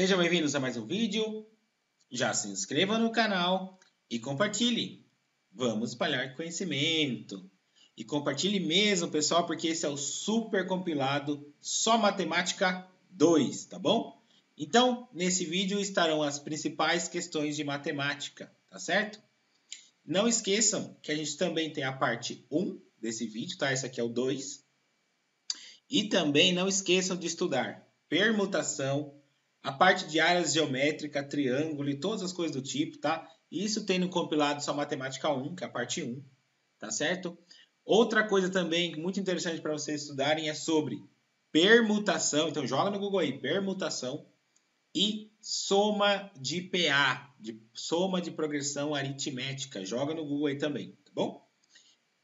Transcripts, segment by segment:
Sejam bem-vindos a mais um vídeo. Já se inscreva no canal e compartilhe. Vamos espalhar conhecimento. E compartilhe mesmo, pessoal, porque esse é o super compilado Só Matemática 2, tá bom? Então, nesse vídeo estarão as principais questões de matemática, tá certo? Não esqueçam que a gente também tem a parte 1 desse vídeo, tá? Esse aqui é o 2. E também não esqueçam de estudar permutação, a parte de áreas geométricas, triângulo e todas as coisas do tipo, tá? Isso tem no compilado Só Matemática 1, que é a parte 1, tá certo? Outra coisa também muito interessante para vocês estudarem é sobre permutação. Então joga no Google aí, permutação e soma de PA, soma de progressão aritmética. Joga no Google aí também, tá bom?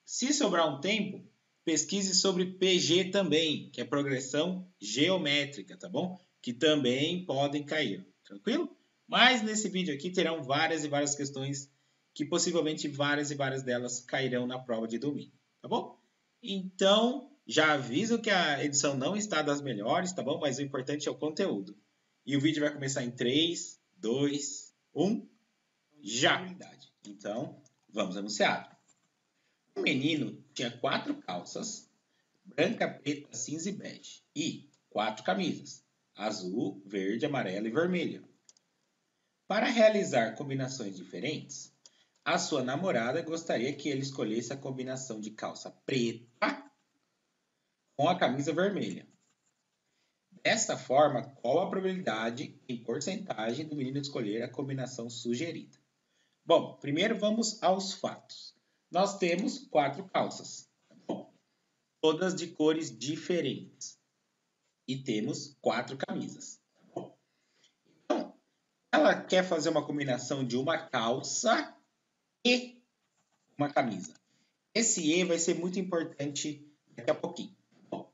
Se sobrar um tempo, pesquise sobre PG também, que é progressão geométrica, tá bom? Que também podem cair, tranquilo? Mas nesse vídeo aqui terão várias e várias questões que possivelmente várias e várias delas cairão na prova de domingo, tá bom? Então, já aviso que a edição não está das melhores, tá bom? Mas o importante é o conteúdo. E o vídeo vai começar em 3, 2, 1, já! Então, vamos anunciar. O menino tinha 4 calças, branca, preta, cinza e bege, e 4 camisas, azul, verde, amarela e vermelha. Para realizar combinações diferentes, a sua namorada gostaria que ele escolhesse a combinação de calça preta com a camisa vermelha. Desta forma, qual a probabilidade em porcentagem do menino escolher a combinação sugerida? Bom, primeiro vamos aos fatos. Nós temos 4 calças, tá bom? Todas de cores diferentes. E temos 4 camisas, tá bom? Então, ela quer fazer uma combinação de uma calça e uma camisa. Esse E vai ser muito importante daqui a pouquinho, tá bom?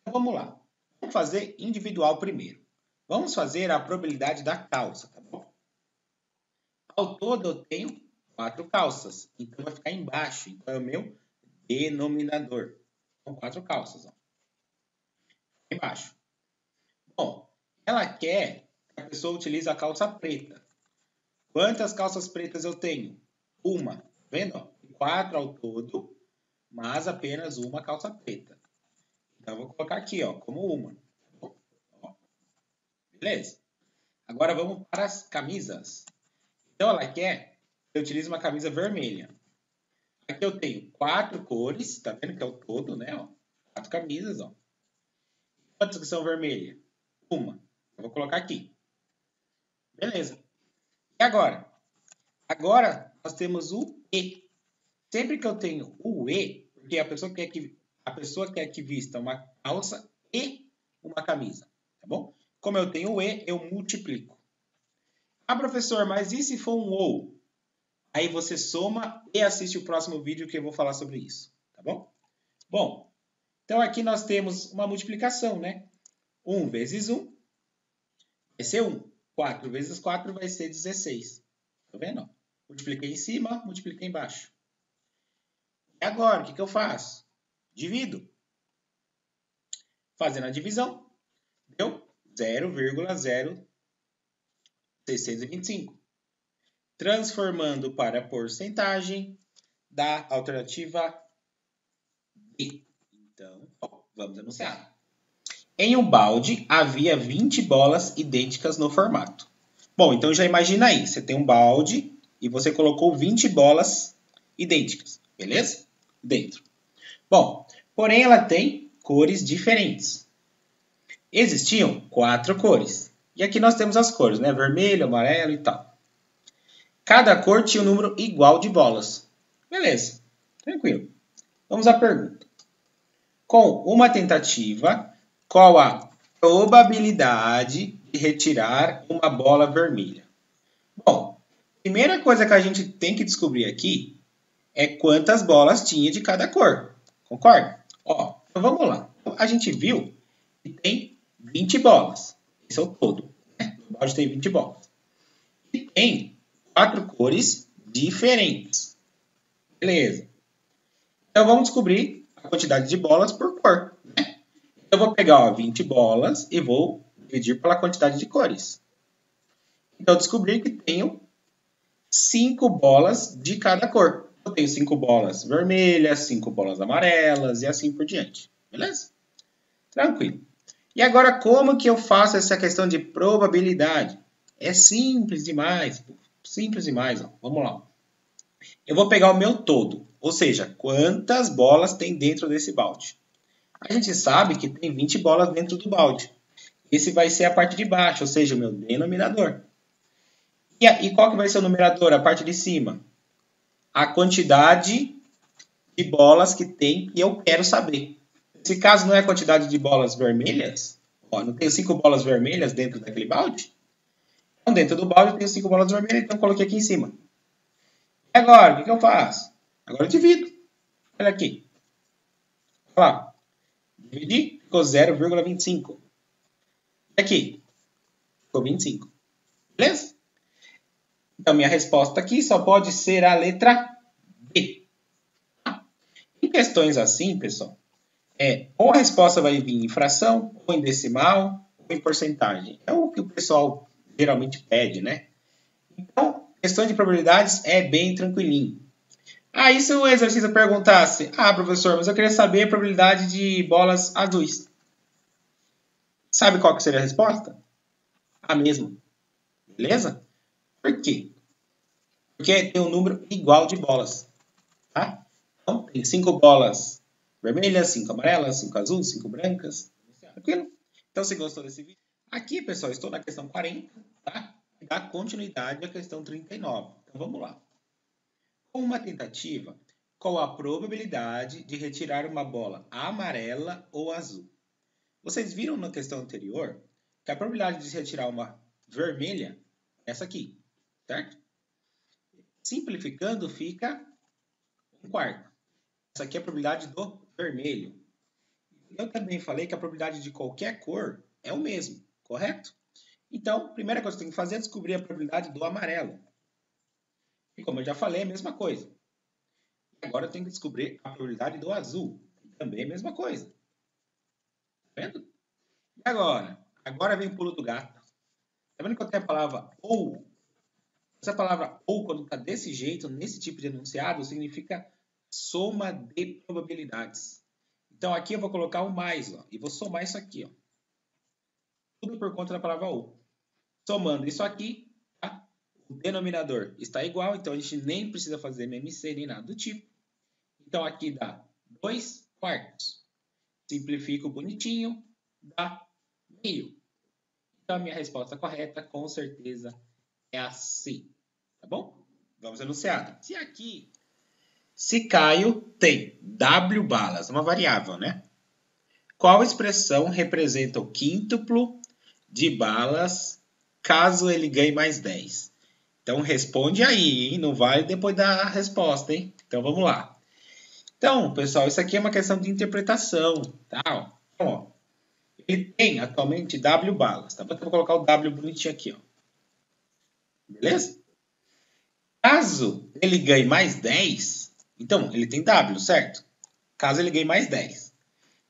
Então, vamos lá. Vamos fazer individual primeiro. Vamos fazer a probabilidade da calça, tá bom? Ao todo, eu tenho 4 calças. Então, vai ficar embaixo. Então, é o meu denominador. São 4 calças, ó. Embaixo. Bom, ela quer que a pessoa utilize a calça preta. Quantas calças pretas eu tenho? Uma. Tá vendo? 4 ao todo, mas apenas uma calça preta. Então, eu vou colocar aqui, ó, como uma. Ó. Beleza? Agora, vamos para as camisas. Então, ela quer que eu utilize uma camisa vermelha. Aqui eu tenho 4 cores, tá vendo que é o todo, né? Ó, 4 camisas, ó. Quantas que são vermelhas? Uma. Eu vou colocar aqui. Beleza. E agora? Agora, nós temos o E. Sempre que eu tenho o E, porque a pessoa quer que vista uma calça e uma camisa, tá bom? Como eu tenho o E, eu multiplico. Ah, professor, mas e se for um OU? Aí você soma e assiste o próximo vídeo que eu vou falar sobre isso, tá bom? Bom, então aqui nós temos uma multiplicação, né? 1 vezes 1 vai ser 1. 4 vezes 4 vai ser 16. Tá vendo? Multipliquei em cima, multipliquei embaixo. E agora, o que eu faço? Divido. Fazendo a divisão, deu 0,0625. Transformando para porcentagem, dá a alternativa D. Então, vamos anunciar. Em um balde, havia 20 bolas idênticas no formato. Bom, então já imagina aí. Você tem um balde e você colocou 20 bolas idênticas, beleza? Dentro. Bom, porém ela tem cores diferentes. Existiam 4 cores. E aqui nós temos as cores, né? Vermelho, amarelo e tal. Cada cor tinha um número igual de bolas. Beleza, tranquilo. Vamos à pergunta. Com uma tentativa, qual a probabilidade de retirar uma bola vermelha? Bom, primeira coisa que a gente tem que descobrir aqui é quantas bolas tinha de cada cor. Concorda? Ó, então vamos lá. A gente viu que tem 20 bolas. Esse é o todo, né? O balde tem 20 bolas. E tem 4 cores diferentes. Beleza. Então vamos descobrir a quantidade de bolas por cor, né? Eu vou pegar, ó, 20 bolas e vou dividir pela quantidade de cores. Então, eu descobri que tenho 5 bolas de cada cor. Eu tenho 5 bolas vermelhas, 5 bolas amarelas e assim por diante. Beleza? Tranquilo. E agora, como que eu faço essa questão de probabilidade? É simples demais. Simples demais. Ó. Vamos lá. Eu vou pegar o meu todo. Ou seja, quantas bolas tem dentro desse balde. A gente sabe que tem 20 bolas dentro do balde. Esse vai ser a parte de baixo, ou seja, o meu denominador. E qual que vai ser o numerador? A parte de cima. A quantidade de bolas que tem e eu quero saber. Nesse caso, não é a quantidade de bolas vermelhas? Ó, não tenho 5 bolas vermelhas dentro daquele balde? Então, dentro do balde eu tenho 5 bolas vermelhas, então eu coloquei aqui em cima. E agora, o que eu faço? Agora eu divido. Olha aqui. Olha lá. Dividi, ficou 0,25. E aqui? Ficou 25. Beleza? Então, minha resposta aqui só pode ser a letra B. Em questões assim, pessoal, ou a resposta vai vir em fração, ou em decimal, ou em porcentagem. É o que o pessoal geralmente pede, né? Então, questão de probabilidades é bem tranquilinho. Aí, se o exercício perguntasse, professor, mas eu queria saber a probabilidade de bolas azuis. Sabe qual que seria a resposta? A mesma. Beleza? Por quê? Porque tem um número igual de bolas. Tá? Então, tem 5 bolas vermelhas, 5 amarelas, 5 azuis, 5 brancas. Tranquilo? Então, se gostou desse vídeo? Aqui, pessoal, estou na questão 40, tá? Dá continuidade à questão 39. Então, vamos lá. Com uma tentativa, qual a probabilidade de retirar uma bola amarela ou azul? Vocês viram na questão anterior que a probabilidade de retirar uma vermelha é essa aqui, certo? Simplificando, fica 1/4. Essa aqui é a probabilidade do vermelho. Eu também falei que a probabilidade de qualquer cor é o mesmo, correto? Então, a primeira coisa que eu tenho que fazer é descobrir a probabilidade do amarelo. E como eu já falei, é a mesma coisa. Agora eu tenho que descobrir a probabilidade do azul. Também é a mesma coisa. Tá vendo? E agora? Agora vem o pulo do gato. Tá vendo que eu tenho a palavra ou? Essa palavra ou, quando está desse jeito, nesse tipo de enunciado, significa soma de probabilidades. Então, aqui eu vou colocar o mais, ó, e vou somar isso aqui, ó. Tudo por conta da palavra ou. Somando isso aqui, tá? O denominador está igual, então a gente nem precisa fazer MMC nem nada do tipo. Então, aqui dá 2/4. Simplifico bonitinho, dá meio. Então, a minha resposta correta, com certeza, é a C. Tá bom? Vamos ao enunciado. Se Caio tem W balas, uma variável, né? Qual expressão representa o quíntuplo de balas caso ele ganhe mais 10? Então, responde aí, hein? Não vale depois da resposta, hein? Então, vamos lá. Então, pessoal, isso aqui é uma questão de interpretação, tá? Então, ó, ele tem atualmente W balas, tá? Vou colocar o W bonitinho aqui, ó. Beleza? Caso ele ganhe mais 10, então, ele tem W, certo? Caso ele ganhe mais 10.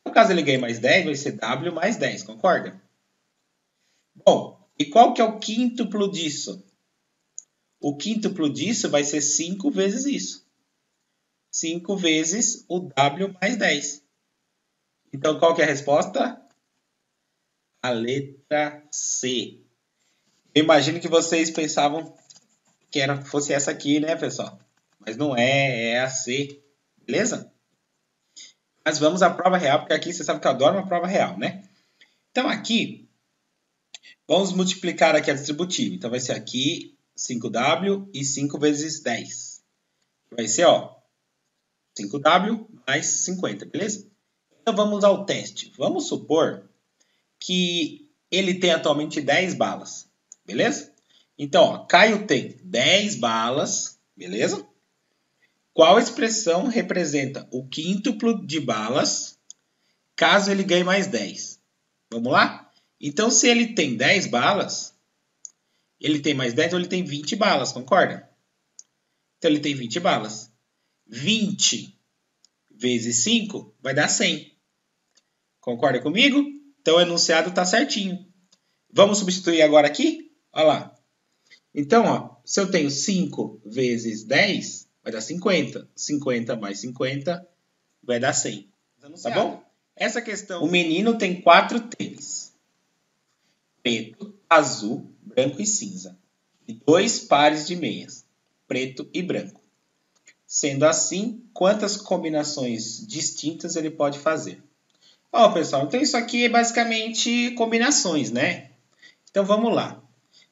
No caso ele ganhe mais 10, vai ser W mais 10, concorda? Bom, e qual que é o quíntuplo disso? O quíntuplo disso vai ser 5 vezes isso. 5 vezes o W mais 10. Então, qual que é a resposta? A letra C. Eu imagino que vocês pensavam que fosse essa aqui, né, pessoal? Mas não é, é a C. Beleza? Mas vamos à prova real, porque aqui você sabe que eu adoro uma prova real, né? Então, aqui, vamos multiplicar aqui a distributiva. Então, vai ser aqui 5W e 5 vezes 10. Vai ser, ó, 5W mais 50, beleza? Então, vamos ao teste. Vamos supor que ele tem atualmente 10 balas, beleza? Então, ó, Caio tem 10 balas, beleza? Qual expressão representa o quíntuplo de balas caso ele ganhe mais 10? Vamos lá? Então, se ele tem 10 balas, ele tem mais 10, ou ele tem 20 balas, concorda? Então, ele tem 20 balas. 20 vezes 5 vai dar 100. Concorda comigo? Então, o enunciado está certinho. Vamos substituir agora aqui? Olha lá. Então, ó, se eu tenho 5 vezes 10, vai dar 50. 50 mais 50 vai dar 100. Tá bom? Essa questão... O menino tem 4 tênis. Preto, azul, branco e cinza. E 2 pares de meias. Preto e branco. Sendo assim, quantas combinações distintas ele pode fazer? Ó, pessoal, então isso aqui é basicamente combinações, né? Então, vamos lá.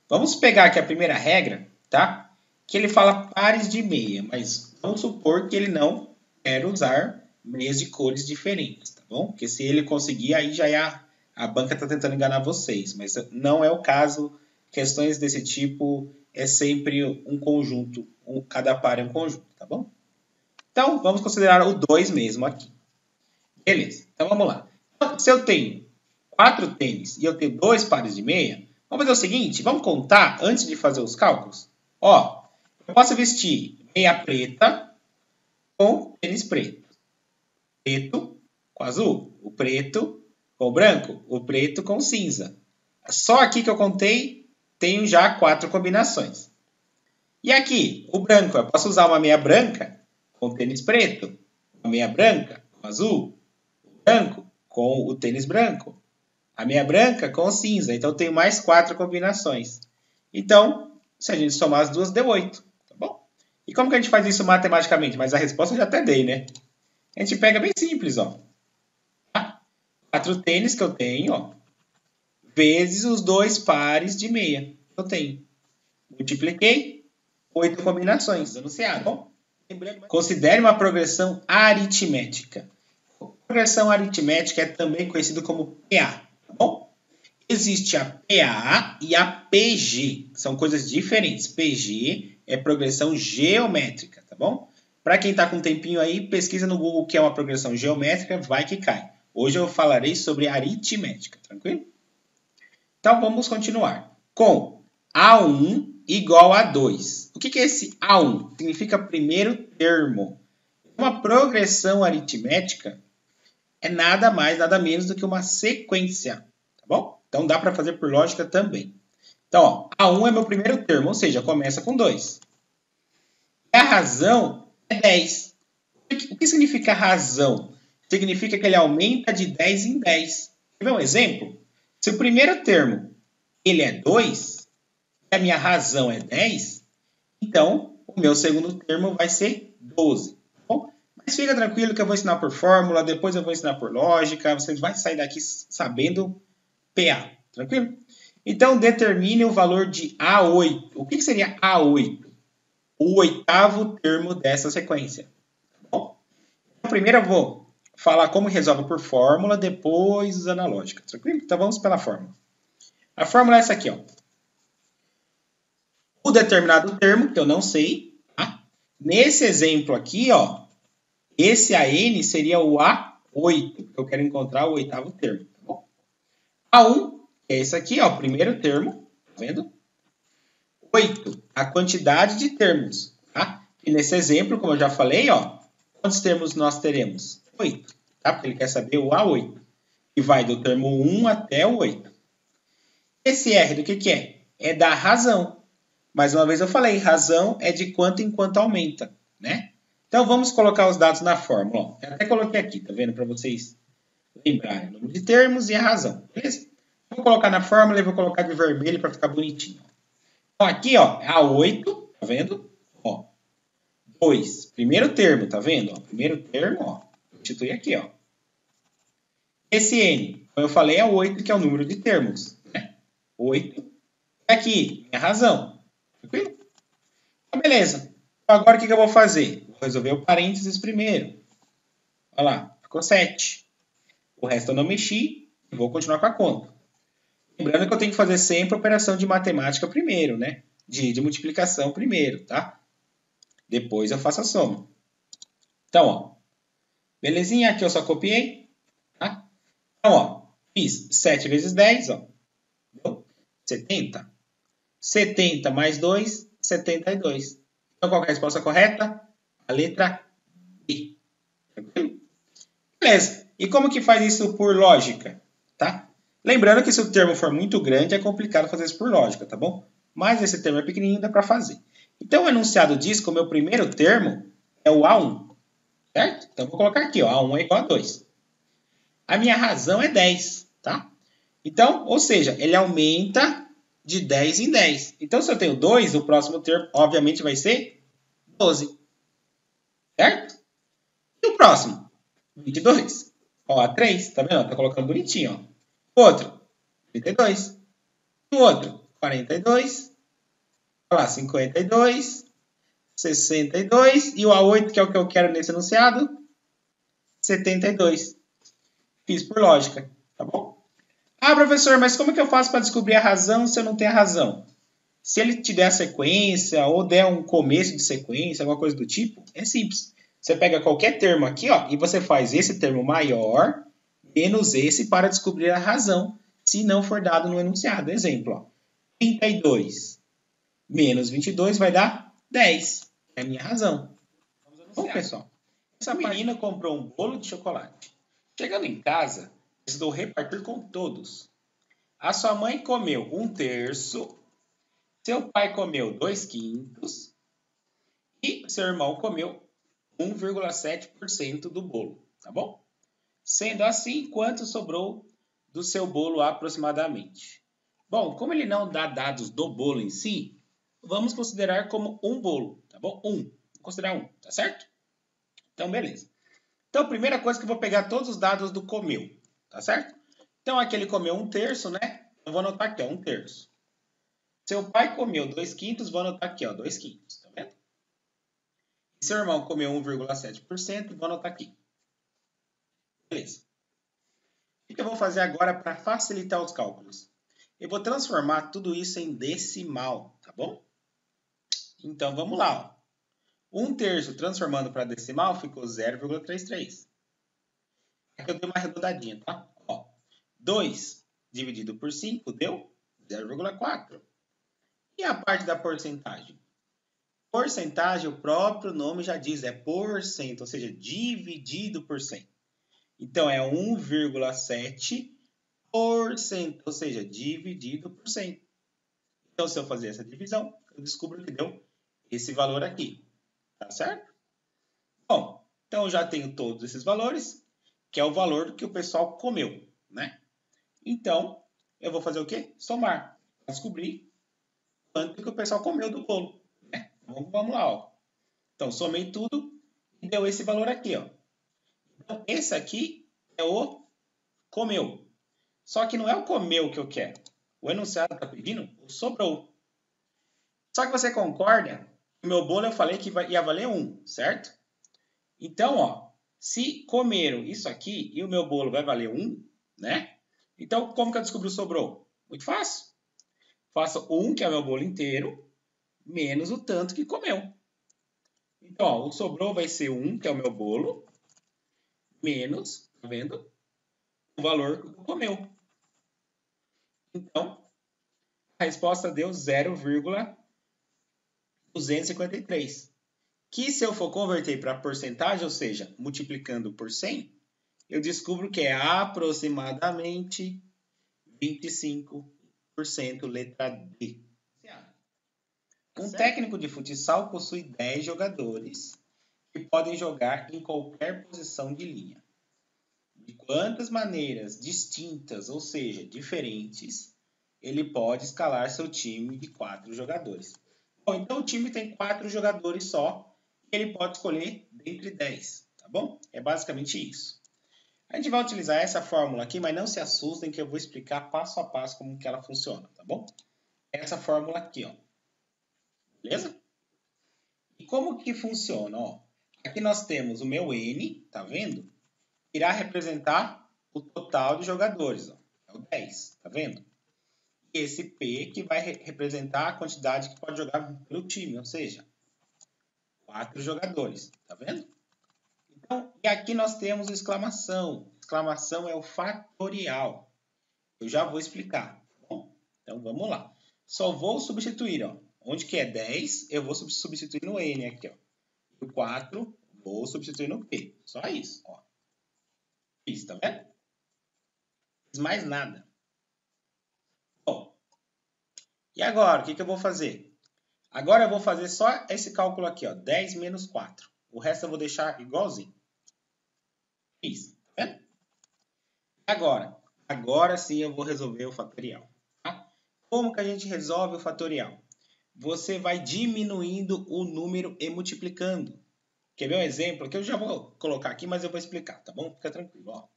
Vamos pegar aqui a primeira regra, tá? Que ele fala pares de meia, mas vamos supor que ele não quer usar meias de cores diferentes, tá bom? Porque se ele conseguir, aí já é a banca está tentando enganar vocês, mas não é o caso. Questões desse tipo é sempre um conjunto, cada par é um conjunto, tá bom? Então, vamos considerar o 2 mesmo aqui. Beleza, então vamos lá. Então, se eu tenho 4 tênis e eu tenho 2 pares de meia, vamos fazer o seguinte, vamos contar antes de fazer os cálculos? Ó, eu posso vestir meia preta com tênis preto. Preto com azul. O preto com branco. O preto com cinza. Só aqui que eu contei, tenho já 4 combinações. E aqui, o branco, eu posso usar uma meia branca com tênis preto. Uma meia branca com azul. O branco com o tênis branco. A meia branca com cinza. Então, eu tenho mais 4 combinações. Então, se a gente somar as duas, deu 8. Tá bom? E como que a gente faz isso matematicamente? Mas a resposta eu já até dei, né? A gente pega bem simples, ó. 4 tênis que eu tenho, ó, vezes os 2 pares de meia que eu tenho. Multipliquei, 8 combinações. Anunciado. Bom, considere uma progressão aritmética. Progressão aritmética é também conhecido como PA. Tá bom? Existe a PA e a PG. São coisas diferentes. PG é progressão geométrica, tá bom? Para quem está com um tempinho aí, pesquisa no Google o que é uma progressão geométrica, vai que cai. Hoje eu falarei sobre aritmética, tranquilo? Então vamos continuar. Com A1 igual a 2. O que é esse A1? Significa primeiro termo. Uma progressão aritmética é nada mais, nada menos do que uma sequência, tá bom? Então dá para fazer por lógica também. Então, ó, A1 é meu primeiro termo, ou seja, começa com 2. E a razão é 10. O que significa razão? Significa que ele aumenta de 10 em 10. Quer ver um exemplo? Se o primeiro termo ele é 2, e a minha razão é 10, então o meu segundo termo vai ser 12. Bom, mas fica tranquilo que eu vou ensinar por fórmula, depois eu vou ensinar por lógica, você vai sair daqui sabendo PA, tranquilo? Então, determine o valor de A8. O que seria A8? O oitavo termo dessa sequência. Bom, então, primeiro eu vou falar como resolve por fórmula, depois usando a lógica, tranquilo? Então, vamos pela fórmula. A fórmula é essa aqui, ó. O determinado termo, que eu não sei, tá? Nesse exemplo aqui, ó, esse AN seria o A8, que eu quero encontrar o oitavo termo, tá bom? A1 é esse aqui, ó, o primeiro termo, tá vendo? 8, a quantidade de termos, tá? E nesse exemplo, como eu já falei, ó, quantos termos nós teremos? 8, tá? Porque ele quer saber o A8, que vai do termo 1 até o 8. Esse R do que é? É da razão. Mais uma vez eu falei, razão é de quanto em quanto aumenta, né? Então vamos colocar os dados na fórmula. Ó, eu até coloquei aqui, tá vendo? Para vocês lembrarem o número de termos e a razão, beleza? Vou colocar na fórmula e vou colocar de vermelho para ficar bonitinho. Então aqui, ó, A8, tá vendo? Ó, 2, primeiro termo, tá vendo? Ó, primeiro termo, ó, substitui aqui, ó. Esse N, como eu falei, é o 8, que é o número de termos, né? 8. E aqui, minha razão. Tranquilo? Então, beleza. Então, agora o que eu vou fazer? Vou resolver o parênteses primeiro. Olha lá, ficou 7. O resto eu não mexi e vou continuar com a conta. Lembrando que eu tenho que fazer sempre a operação de matemática primeiro, né? De multiplicação primeiro, tá? Depois eu faço a soma. Então, ó. Belezinha? Aqui eu só copiei. Tá? Então, ó. Fiz 7 vezes 10, ó. Deu 70. 70 mais 2, 72. Então, qual é a resposta correta? A letra B. Tranquilo? Beleza. E como que faz isso por lógica? Tá? Lembrando que se o termo for muito grande, é complicado fazer isso por lógica, tá bom? Mas esse termo é pequenininho, dá para fazer. Então, o enunciado diz que o meu primeiro termo é o A1, certo? Então, vou colocar aqui, ó, A1 é igual a 2. A minha razão é 10, tá? Então, ou seja, ele aumenta de 10 em 10. Então, se eu tenho 2, o próximo termo, obviamente, vai ser 12. Certo? E o próximo? 22. Ó, a 3, tá vendo? Tá colocando bonitinho, ó. O outro, 32. E o outro, 42. Olha lá, 52. 62. E o A8, que é o que eu quero nesse enunciado, 72. Fiz por lógica, tá bom? Ah, professor, mas como que eu faço para descobrir a razão se eu não tenho a razão? Se ele te der a sequência ou der um começo de sequência, alguma coisa do tipo, é simples. Você pega qualquer termo aqui, ó, e você faz esse termo maior menos esse para descobrir a razão, se não for dado no enunciado. Exemplo, ó, 32 menos 22 vai dar 10. É a minha razão. Bom, pessoal, essa menina comprou um bolo de chocolate. Chegando em casa, precisou repartir com todos. A sua mãe comeu 1/3, seu pai comeu 2/5 e seu irmão comeu 1,7% do bolo, tá bom? Sendo assim, quanto sobrou do seu bolo aproximadamente? Bom, como ele não dá dados do bolo em si, vamos considerar como um bolo, tá bom? Vou considerar um, tá certo? Então, beleza. Então, a primeira coisa que eu vou pegar todos os dados do comeu, tá certo? Então, aqui ele comeu 1/3, né? Eu vou anotar aqui, ó, 1/3. Seu pai comeu 2/5, vou anotar aqui, ó, 2/5, tá vendo? E seu irmão comeu 1,7%, vou anotar aqui. Beleza. O que eu vou fazer agora para facilitar os cálculos? Eu vou transformar tudo isso em decimal, tá bom? Então, vamos lá, ó. 1/3 transformando para decimal ficou 0,33. Aqui eu dei uma arredondadinha, tá? Ó, 2 dividido por 5 deu 0,4. E a parte da porcentagem? Porcentagem, o próprio nome já diz, é porcento, ou seja, dividido por 100. Então, é 1,7%, ou seja, dividido por 100. Então, se eu fazer essa divisão, eu descubro que deu esse valor aqui, tá certo? Bom, então eu já tenho todos esses valores, que é o valor que o pessoal comeu, né? Então, eu vou fazer o quê? Somar, para descobrir quanto que o pessoal comeu do bolo, né? Vamos lá, ó. Então, somei tudo e deu esse valor aqui, ó. Então, esse aqui é o comeu. Só que não é o comeu que eu quero. O enunciado está pedindo o sobrou. Só que você concorda que o meu bolo eu falei que ia valer 1, certo? Então, ó, se comeram isso aqui e o meu bolo vai valer 1, né? Então, como que eu descubro o sobrou? Muito fácil. Faço 1, que é o meu bolo inteiro, menos o tanto que comeu. Então, ó, o sobrou vai ser 1, que é o meu bolo, menos, tá vendo? O valor que comeu. Então, a resposta deu 0,253. Que se eu for converter para porcentagem, ou seja, multiplicando por 100, eu descubro que é aproximadamente 25%, letra D. Um técnico de futsal possui 10 jogadores que podem jogar em qualquer posição de linha. De quantas maneiras distintas, ou seja, diferentes, ele pode escalar seu time de 4 jogadores? Bom, então o time tem 4 jogadores só, e ele pode escolher dentre 10, tá bom? É basicamente isso. A gente vai utilizar essa fórmula aqui, mas não se assustem que eu vou explicar passo a passo como que ela funciona, tá bom? Essa fórmula aqui, ó. Beleza? E como que funciona, ó? Aqui nós temos o meu N, tá vendo? Irá representar o total de jogadores, ó. É o 10, tá vendo? E esse P que vai representar a quantidade que pode jogar pelo time, ou seja, 4 jogadores, tá vendo? Então, e aqui nós temos exclamação. Exclamação é o fatorial. Eu já vou explicar, tá bom? Então, vamos lá. Só vou substituir, ó. Onde que é 10, eu vou substituir no N aqui, ó. O 4, vou substituir no P. Só isso, ó. Isso, tá vendo? Não fiz mais nada. E agora, o que eu vou fazer? Agora eu vou fazer só esse cálculo aqui, ó, 10 menos 4. O resto eu vou deixar igualzinho. Isso, tá vendo? Agora sim eu vou resolver o fatorial. Tá? Como que a gente resolve o fatorial? Você vai diminuindo o número e multiplicando. Quer ver um exemplo? Que eu já vou colocar aqui, mas eu vou explicar, tá bom? Fica tranquilo. Ó.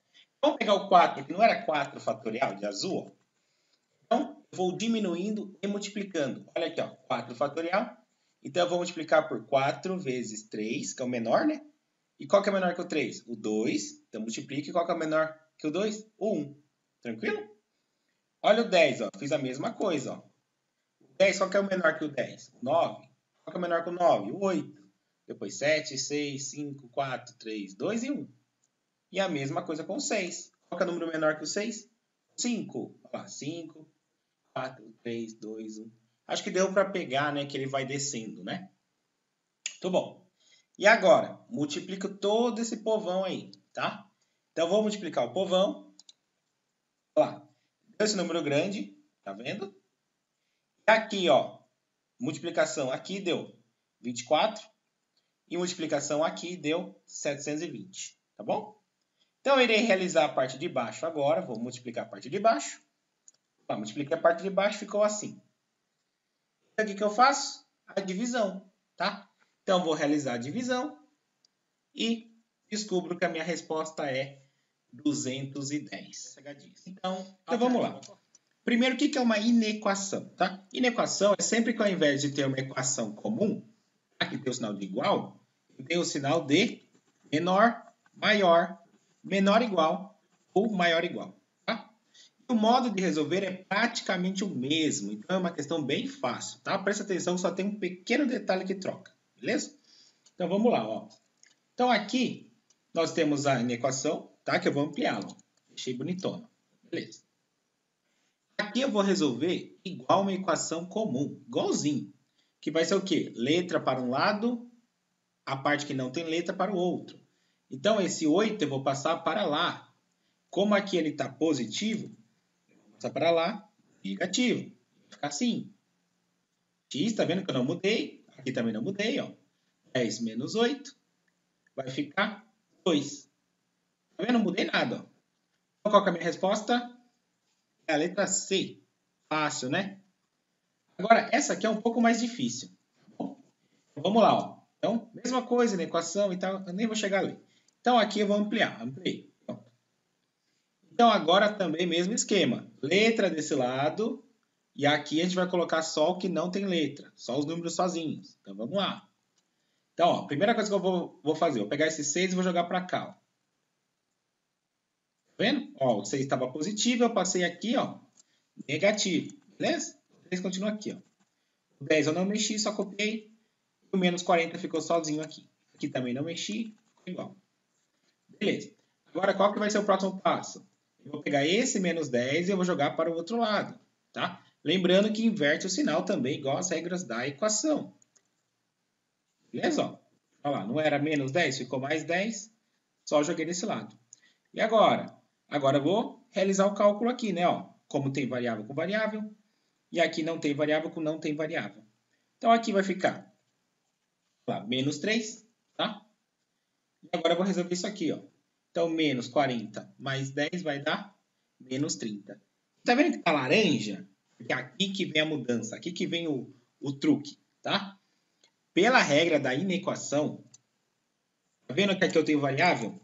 Vamos pegar o 4, que não era 4 fatorial de azul, ó. Então, eu vou diminuindo e multiplicando. Olha aqui, ó, 4 fatorial. Então, eu vou multiplicar por 4 vezes 3, que é o menor, né? E qual que é menor que o 3? O 2. Então, multiplique. E qual que é menor que o 2? O 1. Tranquilo? Olha o 10, ó. Fiz a mesma coisa, ó. O 10, qual que é o menor que o 10? O 9. Qual que é o menor que o 9? O 8. Depois 7, 6, 5, 4, 3, 2 e 1. E a mesma coisa com o 6. Qual que é o número menor que o 6? 5. Olha lá, 5, 4, 3, 2, 1. Acho que deu para pegar, né? Que ele vai descendo, né? Muito bom. E agora, multiplico todo esse povão aí, tá? Então, vou multiplicar o povão. Olha lá. Deu esse número grande, tá vendo? E aqui, ó, multiplicação aqui deu 24. E multiplicação aqui deu 720, tá bom? Então, eu irei realizar a parte de baixo agora. Vou multiplicar a parte de baixo. Multipliquei a parte de baixo, ficou assim. O que eu faço? A divisão, tá? Então, vou realizar a divisão e descubro que a minha resposta é 210. Então vamos lá. Primeiro, o que é uma inequação, tá? Inequação é sempre que ao invés de ter uma equação comum, aqui tem o sinal de igual, eu tenho o sinal de menor, maior, menor igual ou maior igual, tá? O modo de resolver é praticamente o mesmo, então é uma questão bem fácil, tá? Presta atenção, só tem um pequeno detalhe que troca, beleza? Então vamos lá, ó. Então aqui nós temos a inequação, tá? Que eu vou ampliá-la. Deixei bonitona, beleza? Aqui eu vou resolver igual uma equação comum, igualzinho. Que vai ser o quê? Letra para um lado, a parte que não tem letra para o outro. Então esse 8 eu vou passar para lá. Como aqui ele está positivo, eu vou passar para lá, negativo. Vai ficar assim. X, tá vendo que eu não mudei? Aqui também não mudei, ó. 10 menos 8 vai ficar 2. Tá vendo? Não mudei nada, ó. Então qual que é a minha resposta? É a letra C. Fácil, né? Agora, essa aqui é um pouco mais difícil. Tá bom? Então, vamos lá, ó. Então, mesma coisa na equação e tal, eu nem vou chegar ali. Então, aqui eu vou ampliar. Ampliei. Então, agora também mesmo esquema. Letra desse lado. E aqui a gente vai colocar só o que não tem letra. Só os números sozinhos. Então, vamos lá. Então, ó, primeira coisa que eu vou fazer. Vou pegar esse 6 e vou jogar para cá, ó. Tá vendo? Ó, o 6 estava positivo, eu passei aqui, ó, negativo. Beleza? O 3 continua aqui, ó. O 10 eu não mexi, só copiei. O menos 40 ficou sozinho aqui. Aqui também não mexi, ficou igual. Beleza. Agora, qual que vai ser o próximo passo? Eu vou pegar esse menos 10 e eu vou jogar para o outro lado, tá? Lembrando que inverte o sinal também, igual as regras da equação. Beleza? Ó, olha lá, não era menos 10, ficou mais 10, só joguei desse lado. E agora? Agora eu vou realizar o cálculo aqui, né? Ó, como tem variável com variável, e aqui não tem variável com não tem variável. Então, aqui vai ficar lá, menos 3, tá? E agora eu vou resolver isso aqui, ó. Então, menos 40 mais 10 vai dar menos 30. Tá vendo que tá laranja? Porque é aqui que vem a mudança, aqui que vem o truque, tá? Pela regra da inequação, tá vendo que aqui eu tenho variável?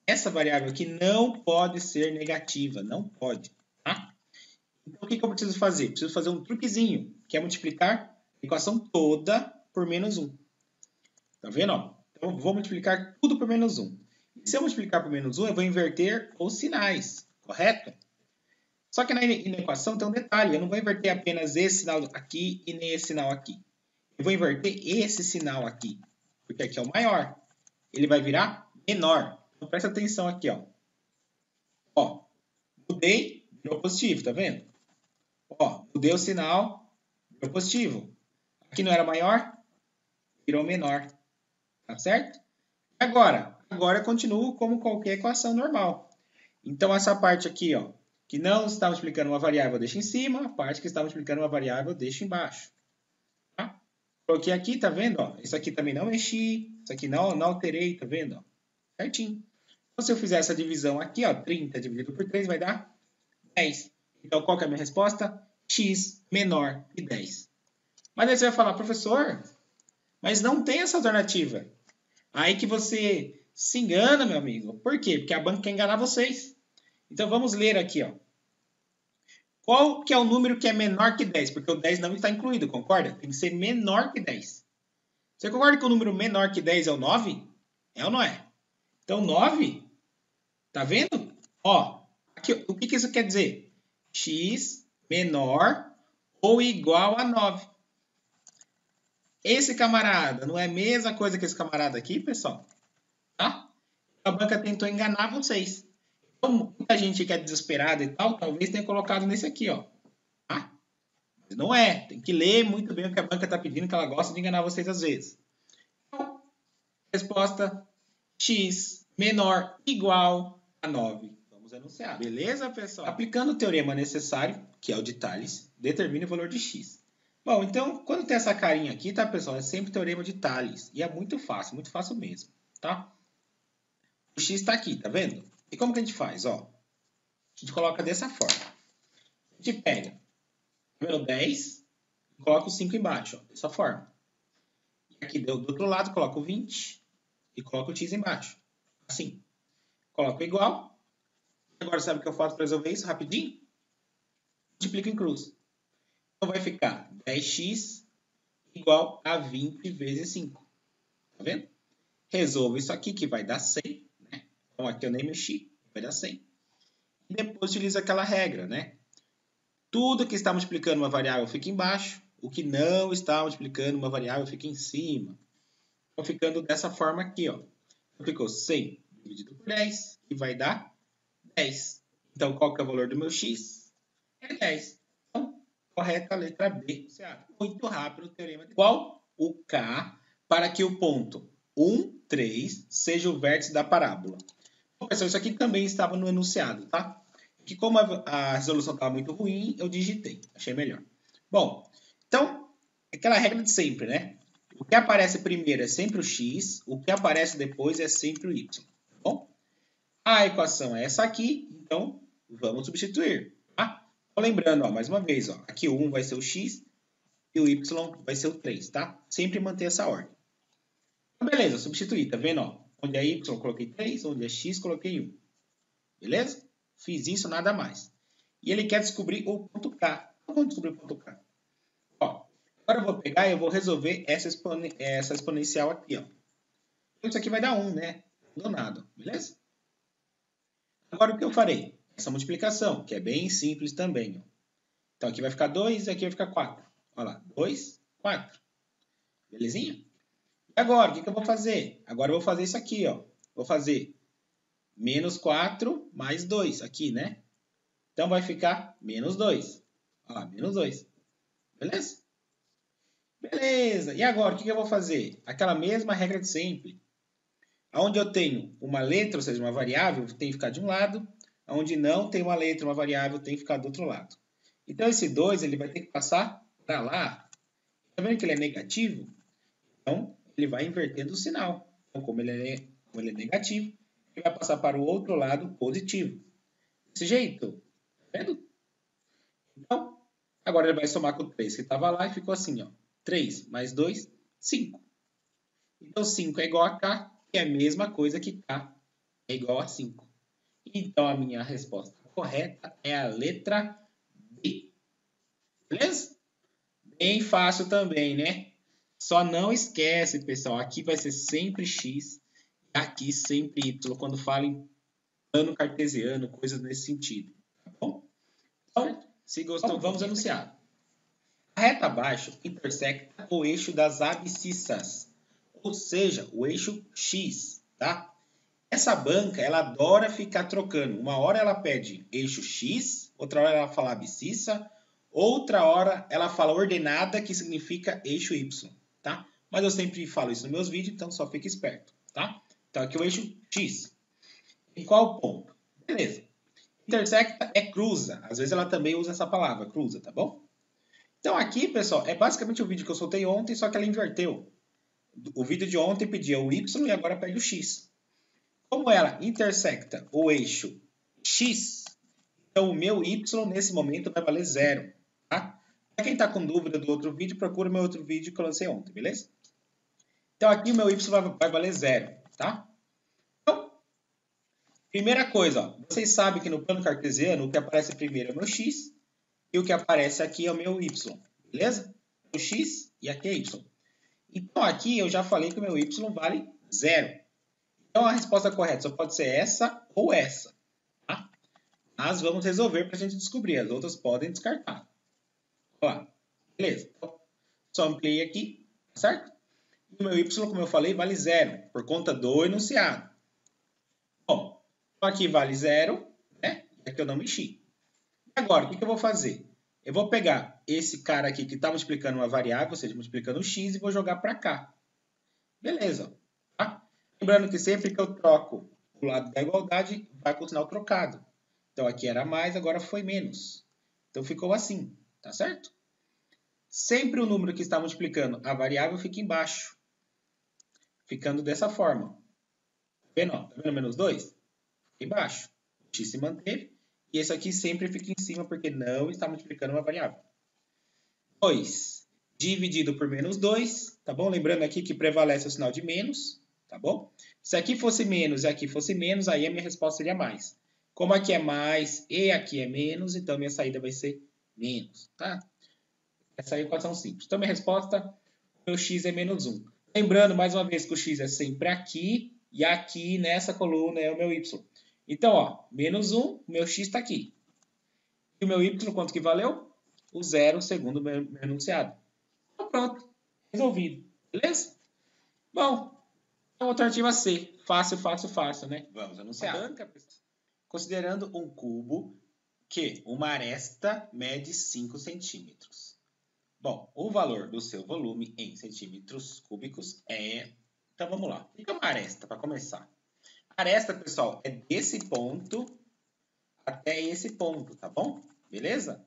Essa variável aqui não pode ser negativa, não pode, tá? Então, o que eu preciso fazer? Preciso fazer um truquezinho, que é multiplicar a equação toda por menos 1. Tá vendo? Ó? Então, eu vou multiplicar tudo por menos 1. E se eu multiplicar por menos 1, eu vou inverter os sinais, correto? Só que na equação tem um detalhe, eu não vou inverter apenas esse sinal aqui e nem esse sinal aqui. Eu vou inverter esse sinal aqui, porque aqui é o maior. Ele vai virar menor. Então, presta atenção aqui, ó. Ó, mudei, virou positivo, tá vendo? Ó, mudei o sinal, virou positivo. Aqui não era maior, virou menor. Tá certo? Agora eu continuo como qualquer equação normal. Então, essa parte aqui, ó, que não está multiplicando uma variável eu deixo em cima, a parte que está multiplicando uma variável eu deixo embaixo. Tá? Coloquei aqui, tá vendo? Ó, isso aqui também não mexi, isso aqui não alterei, tá vendo? Ó, certinho. Então, se eu fizer essa divisão aqui, ó, 30 dividido por 3 vai dar 10. Então, qual que é a minha resposta? X menor que 10. Mas aí você vai falar, professor, mas não tem essa alternativa. Aí que você se engana, meu amigo. Por quê? Porque a banca quer enganar vocês. Então, vamos ler aqui, ó. Qual que é o número que é menor que 10? Porque o 10 não está incluído, concorda? Tem que ser menor que 10. Você concorda que o número menor que 10 é o 9? É ou não é? Então, 9, tá vendo? Ó, aqui, o que isso quer dizer? X menor ou igual a 9. Esse camarada não é a mesma coisa que esse camarada aqui, pessoal? Tá? A banca tentou enganar vocês. Então, muita gente que é desesperada e tal, talvez tenha colocado nesse aqui, ó. Tá? Mas não é. Tem que ler muito bem o que a banca está pedindo, que ela gosta de enganar vocês às vezes. Então, resposta: x menor igual a 9. Vamos enunciar. Beleza, pessoal? Aplicando o teorema necessário, que é o de Tales, determine o valor de x. Bom, então, quando tem essa carinha aqui, tá, pessoal? É sempre teorema de Tales. E é muito fácil mesmo, tá? O x está aqui, tá vendo? E como que a gente faz? Ó, a gente coloca dessa forma. A gente pega o número 10 e coloca o 5 embaixo, ó, dessa forma. E aqui do outro lado, coloca o 20 e coloca o x embaixo. Assim. Coloco igual. Agora, sabe o que eu faço para resolver isso rapidinho? Multiplico em cruz. Então, vai ficar 10x igual a 20 vezes 5. Tá vendo? Resolvo isso aqui, que vai dar 100. Né? Então, aqui eu nem mexi, vai dar 100. E depois utilizo aquela regra, né? Tudo que está multiplicando uma variável fica embaixo. O que não está multiplicando uma variável fica em cima. Então, ficando dessa forma aqui, ó. Ficou 100 dividido por 10, que vai dar 10. Então, qual que é o valor do meu x? É 10. Então, correta a letra B. Muito rápido o teorema. Qual o K para que o ponto 1, 3 seja o vértice da parábola? Bom, pessoal, isso aqui também estava no enunciado, tá? Que como a resolução estava muito ruim, eu digitei. Achei melhor. Bom, então, aquela regra de sempre, né? O que aparece primeiro é sempre o x, o que aparece depois é sempre o y. Tá bom? A equação é essa aqui, então vamos substituir. Tá? Então, lembrando, ó, mais uma vez, ó, aqui o 1 vai ser o x e o y vai ser o 3, tá? Sempre manter essa ordem. Então, beleza, substituir, tá vendo? Ó? Onde é y, coloquei 3, onde é x, coloquei 1. Beleza? Fiz isso, nada mais. E ele quer descobrir o ponto K. Então, vamos descobrir o ponto K. Ó, agora eu vou pegar e eu vou resolver essa exponencial aqui, ó. Isso aqui vai dar 1, né? Do nada, beleza? Agora, o que eu farei? Essa multiplicação, que é bem simples também. Ó. Então, aqui vai ficar 2 e aqui vai ficar 4. Olha lá, 2, 4. Belezinha? E agora, o que eu vou fazer? Agora eu vou fazer isso aqui, ó. Vou fazer menos 4 mais 2 aqui, né? Então, vai ficar menos 2. Olha lá, menos 2. Beleza? Beleza. E agora, o que eu vou fazer? Aquela mesma regra de sempre. Onde eu tenho uma letra, ou seja, uma variável, tem que ficar de um lado. Onde não tem uma letra, uma variável, tem que ficar do outro lado. Então, esse 2 ele vai ter que passar para lá. Está vendo que ele é negativo? Então, ele vai invertendo o sinal. Então, como ele é negativo, ele vai passar para o outro lado positivo. Desse jeito. Tá vendo? Então, agora ele vai somar com o 3 que estava lá e ficou assim, ó. 3 mais 2, 5. Então, 5 é igual a K, que é a mesma coisa que K é igual a 5. Então, a minha resposta correta é a letra B. Beleza? Bem fácil também, né? Só não esquece, pessoal, aqui vai ser sempre x, aqui sempre y, quando fala em plano cartesiano, coisas nesse sentido. Tá bom? Então, se gostou, vamos anunciar. A reta abaixo intersecta o eixo das abscissas, ou seja, o eixo x, tá? Essa banca, ela adora ficar trocando. Uma hora ela pede eixo x, outra hora ela fala abscissa, outra hora ela fala ordenada, que significa eixo y, tá? Mas eu sempre falo isso nos meus vídeos, então só fica esperto, tá? Então aqui é o eixo x. Em qual ponto? Beleza. Intersecta é cruza. Às vezes ela também usa essa palavra, cruza, tá bom? Então aqui, pessoal, é basicamente o vídeo que eu soltei ontem, só que ela inverteu. O vídeo de ontem pedia o y e agora pede o x. Como ela intersecta o eixo x, então o meu y nesse momento vai valer 0. Tá? Para quem está com dúvida do outro vídeo, procura o meu outro vídeo que eu lancei ontem, beleza? Então aqui o meu y vai valer 0. Tá? Então, primeira coisa, ó, vocês sabem que no plano cartesiano o que aparece primeiro é o meu x e o que aparece aqui é o meu y. Beleza? O x e aqui é y. Então aqui eu já falei que o meu y vale 0. Então a resposta correta só pode ser essa ou essa. Tá? Mas vamos resolver para a gente descobrir. As outras podem descartar. Ó, beleza. Então, só ampliei aqui, certo? E o meu y, como eu falei, vale 0, por conta do enunciado. Bom, então aqui vale 0, né? E aqui eu não mexi. E agora, o que eu vou fazer? Eu vou pegar esse cara aqui que está multiplicando uma variável, ou seja, multiplicando o x, e vou jogar para cá. Beleza. Tá? Lembrando que sempre que eu troco o lado da igualdade, vai com o sinal trocado. Então aqui era mais, agora foi menos. Então ficou assim, tá certo? Sempre o número que está multiplicando a variável fica embaixo. Ficando dessa forma. Tá vendo? Tá vendo menos 2? Fica embaixo. O x se manteve. E esse aqui sempre fica em cima, porque não está multiplicando uma variável. 2 dividido por menos 2, tá bom? Lembrando aqui que prevalece o sinal de menos, tá bom? Se aqui fosse menos e aqui fosse menos, aí a minha resposta seria mais. Como aqui é mais e aqui é menos, então minha saída vai ser menos, tá? Essa é a equação simples. Então minha resposta, o meu x é menos 1. Lembrando, mais uma vez, que o x é sempre aqui e aqui nessa coluna é o meu y. Então, ó, menos 1, o meu x está aqui. E o meu y, quanto que valeu? O 0, segundo o meu enunciado. Então pronto, resolvido, beleza? Bom, a alternativa C, fácil, fácil, fácil, né? Vamos anunciar. Considerando um cubo que uma aresta mede 5 centímetros. Bom, o valor do seu volume em centímetros cúbicos é... Então vamos lá. O que é uma aresta, para começar? A aresta, pessoal, é desse ponto até esse ponto, tá bom? Beleza?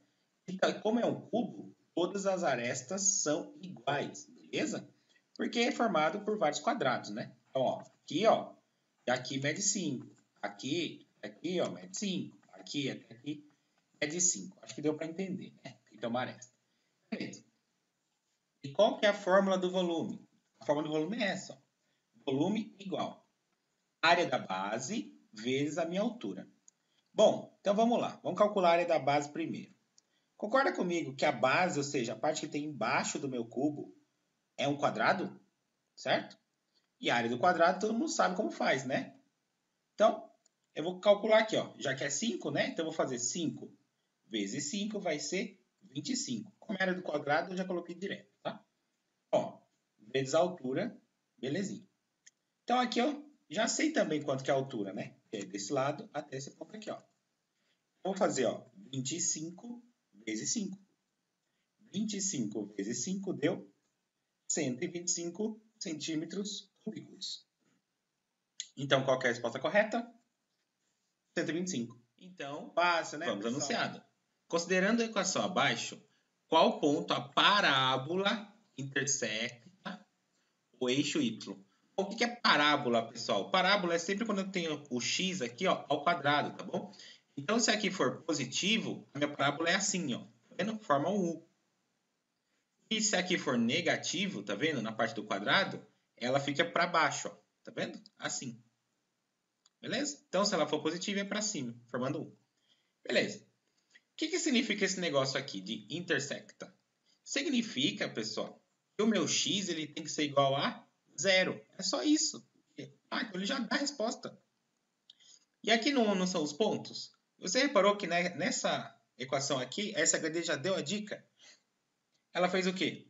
Então, como é um cubo, todas as arestas são iguais, beleza? Porque é formado por vários quadrados, né? Então, ó, e aqui mede 5. Aqui, ó, mede 5. Aqui, até aqui, mede 5. Acho que deu para entender, né? Então, uma aresta. Beleza. E qual que é a fórmula do volume? A fórmula do volume é essa, ó. Volume igual área da base vezes a minha altura. Bom, então vamos lá. Vamos calcular a área da base primeiro. Concorda comigo que a base, ou seja, a parte que tem embaixo do meu cubo, é um quadrado? Certo? E a área do quadrado todo mundo sabe como faz, né? Então, eu vou calcular aqui, ó. Já que é 5, né? Então eu vou fazer 5 vezes 5 vai ser 25. Como é a área do quadrado, eu já coloquei direto, tá? Ó, vezes a altura, belezinha. Então aqui eu já sei também quanto que é a altura, né? É desse lado até esse ponto aqui, ó. Vou fazer, ó, 25 vezes 5. 25 vezes 5 deu 125 centímetros cúbicos. Então, qual que é a resposta correta? 125. Então, fácil, né? Vamos anunciado. Considerando a equação abaixo, qual ponto a parábola intersecta o eixo y? O que é parábola, pessoal? Parábola é sempre quando eu tenho o x aqui, ó, ao quadrado, tá bom? Então, se aqui for positivo, a minha parábola é assim, ó. Tá vendo? Forma um U. E se aqui for negativo, tá vendo? Na parte do quadrado, ela fica para baixo, ó. Tá vendo? Assim. Beleza? Então, se ela for positiva, é para cima, formando 1. Beleza. O que significa esse negócio aqui de intersecta? Significa, pessoal, que o meu x ele tem que ser igual a 0. É só isso. Ah, então ele já dá a resposta. E aqui não são os pontos? Você reparou que nessa equação aqui, essa HD já deu a dica? Ela fez o quê?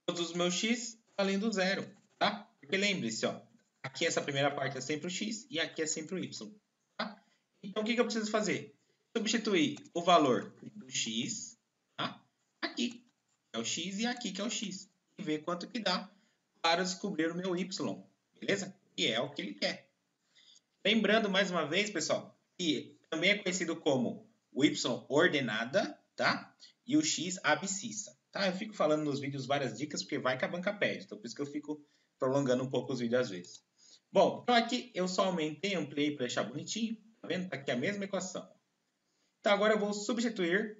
Todos os meus x além do 0, tá? Porque lembre-se, ó, aqui essa primeira parte é sempre o x e aqui é sempre o y, tá? Então, o que eu preciso fazer? Substituir o valor do x, tá? Aqui, que é o x, e aqui, que é o x. E ver quanto que dá para descobrir o meu y, beleza? E é o que ele quer. Lembrando, mais uma vez, pessoal, que também é conhecido como o y ordenada, tá? E o x abscissa, tá? Eu fico falando nos vídeos várias dicas porque vai que a banca pede, então por isso que eu fico prolongando um pouco os vídeos às vezes. Bom, então aqui eu só aumentei, ampliei para deixar bonitinho, tá vendo? Tá aqui a mesma equação. Então agora eu vou substituir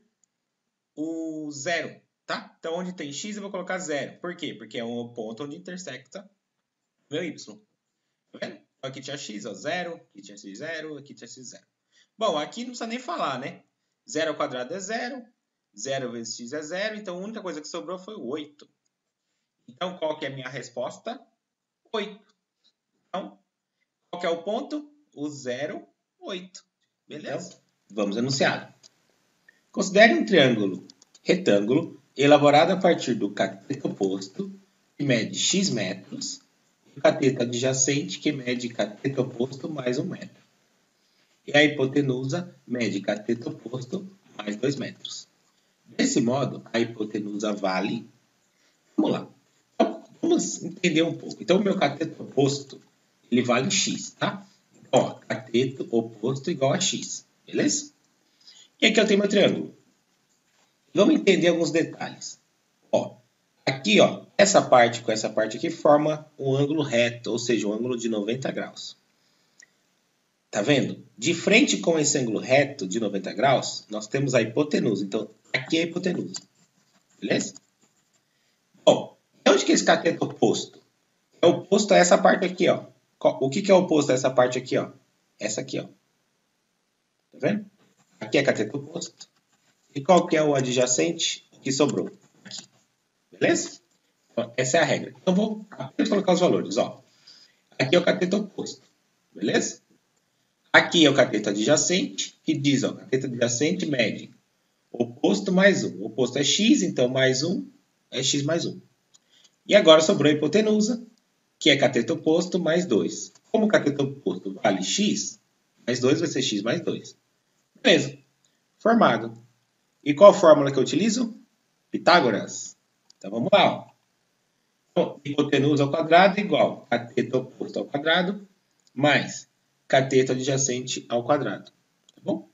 o zero, tá? Então onde tem x eu vou colocar zero. Por quê? Porque é um ponto onde intersecta meu y. Tá vendo? Então aqui tinha x, ó, 0, aqui tinha x 0, aqui tinha x 0. Bom, aqui não precisa nem falar, né? 0 ao quadrado é 0, 0 vezes x é 0, então a única coisa que sobrou foi o 8. Então qual que é a minha resposta? 8. Então, qual que é o ponto? O 0, 8. Beleza? Então, vamos enunciar. Considere um triângulo retângulo elaborado a partir do cateto oposto, que mede x metros, e o cateto adjacente, que mede cateto oposto mais 1 metro. E a hipotenusa mede cateto oposto mais 2 metros. Desse modo, a hipotenusa vale... Vamos lá. Então, vamos entender um pouco. Então, o meu cateto oposto, ele vale x, tá? Então, ó, cateto oposto igual a x, beleza? E aqui eu tenho meu triângulo. Vamos entender alguns detalhes. Ó, aqui, ó, essa parte com essa parte aqui forma um ângulo reto, ou seja, um ângulo de 90 graus. Tá vendo? De frente com esse ângulo reto de 90 graus, nós temos a hipotenusa. Então, aqui é a hipotenusa. Beleza? Bom, onde que é esse cateto oposto? É oposto a essa parte aqui, ó. O que é oposto a essa parte aqui, ó? Essa aqui, ó. Tá vendo? Aqui é cateto oposto. E qual que é o adjacente que sobrou? Aqui. Beleza? Então, essa é a regra. Então, vou apenas colocar os valores, ó. Aqui é o cateto oposto. Beleza? Aqui é o cateto adjacente, que diz, ó, cateto adjacente mede oposto mais 1. O oposto é x, então mais 1 é x mais 1. E agora sobrou a hipotenusa, que é cateto oposto mais 2. Como o cateto oposto vale x, mais 2 vai ser x mais 2. Beleza. Formado. E qual fórmula que eu utilizo? Pitágoras. Então vamos lá. Ó. Então, hipotenusa ao quadrado igual cateto oposto ao quadrado mais cateto adjacente ao quadrado. Tá bom?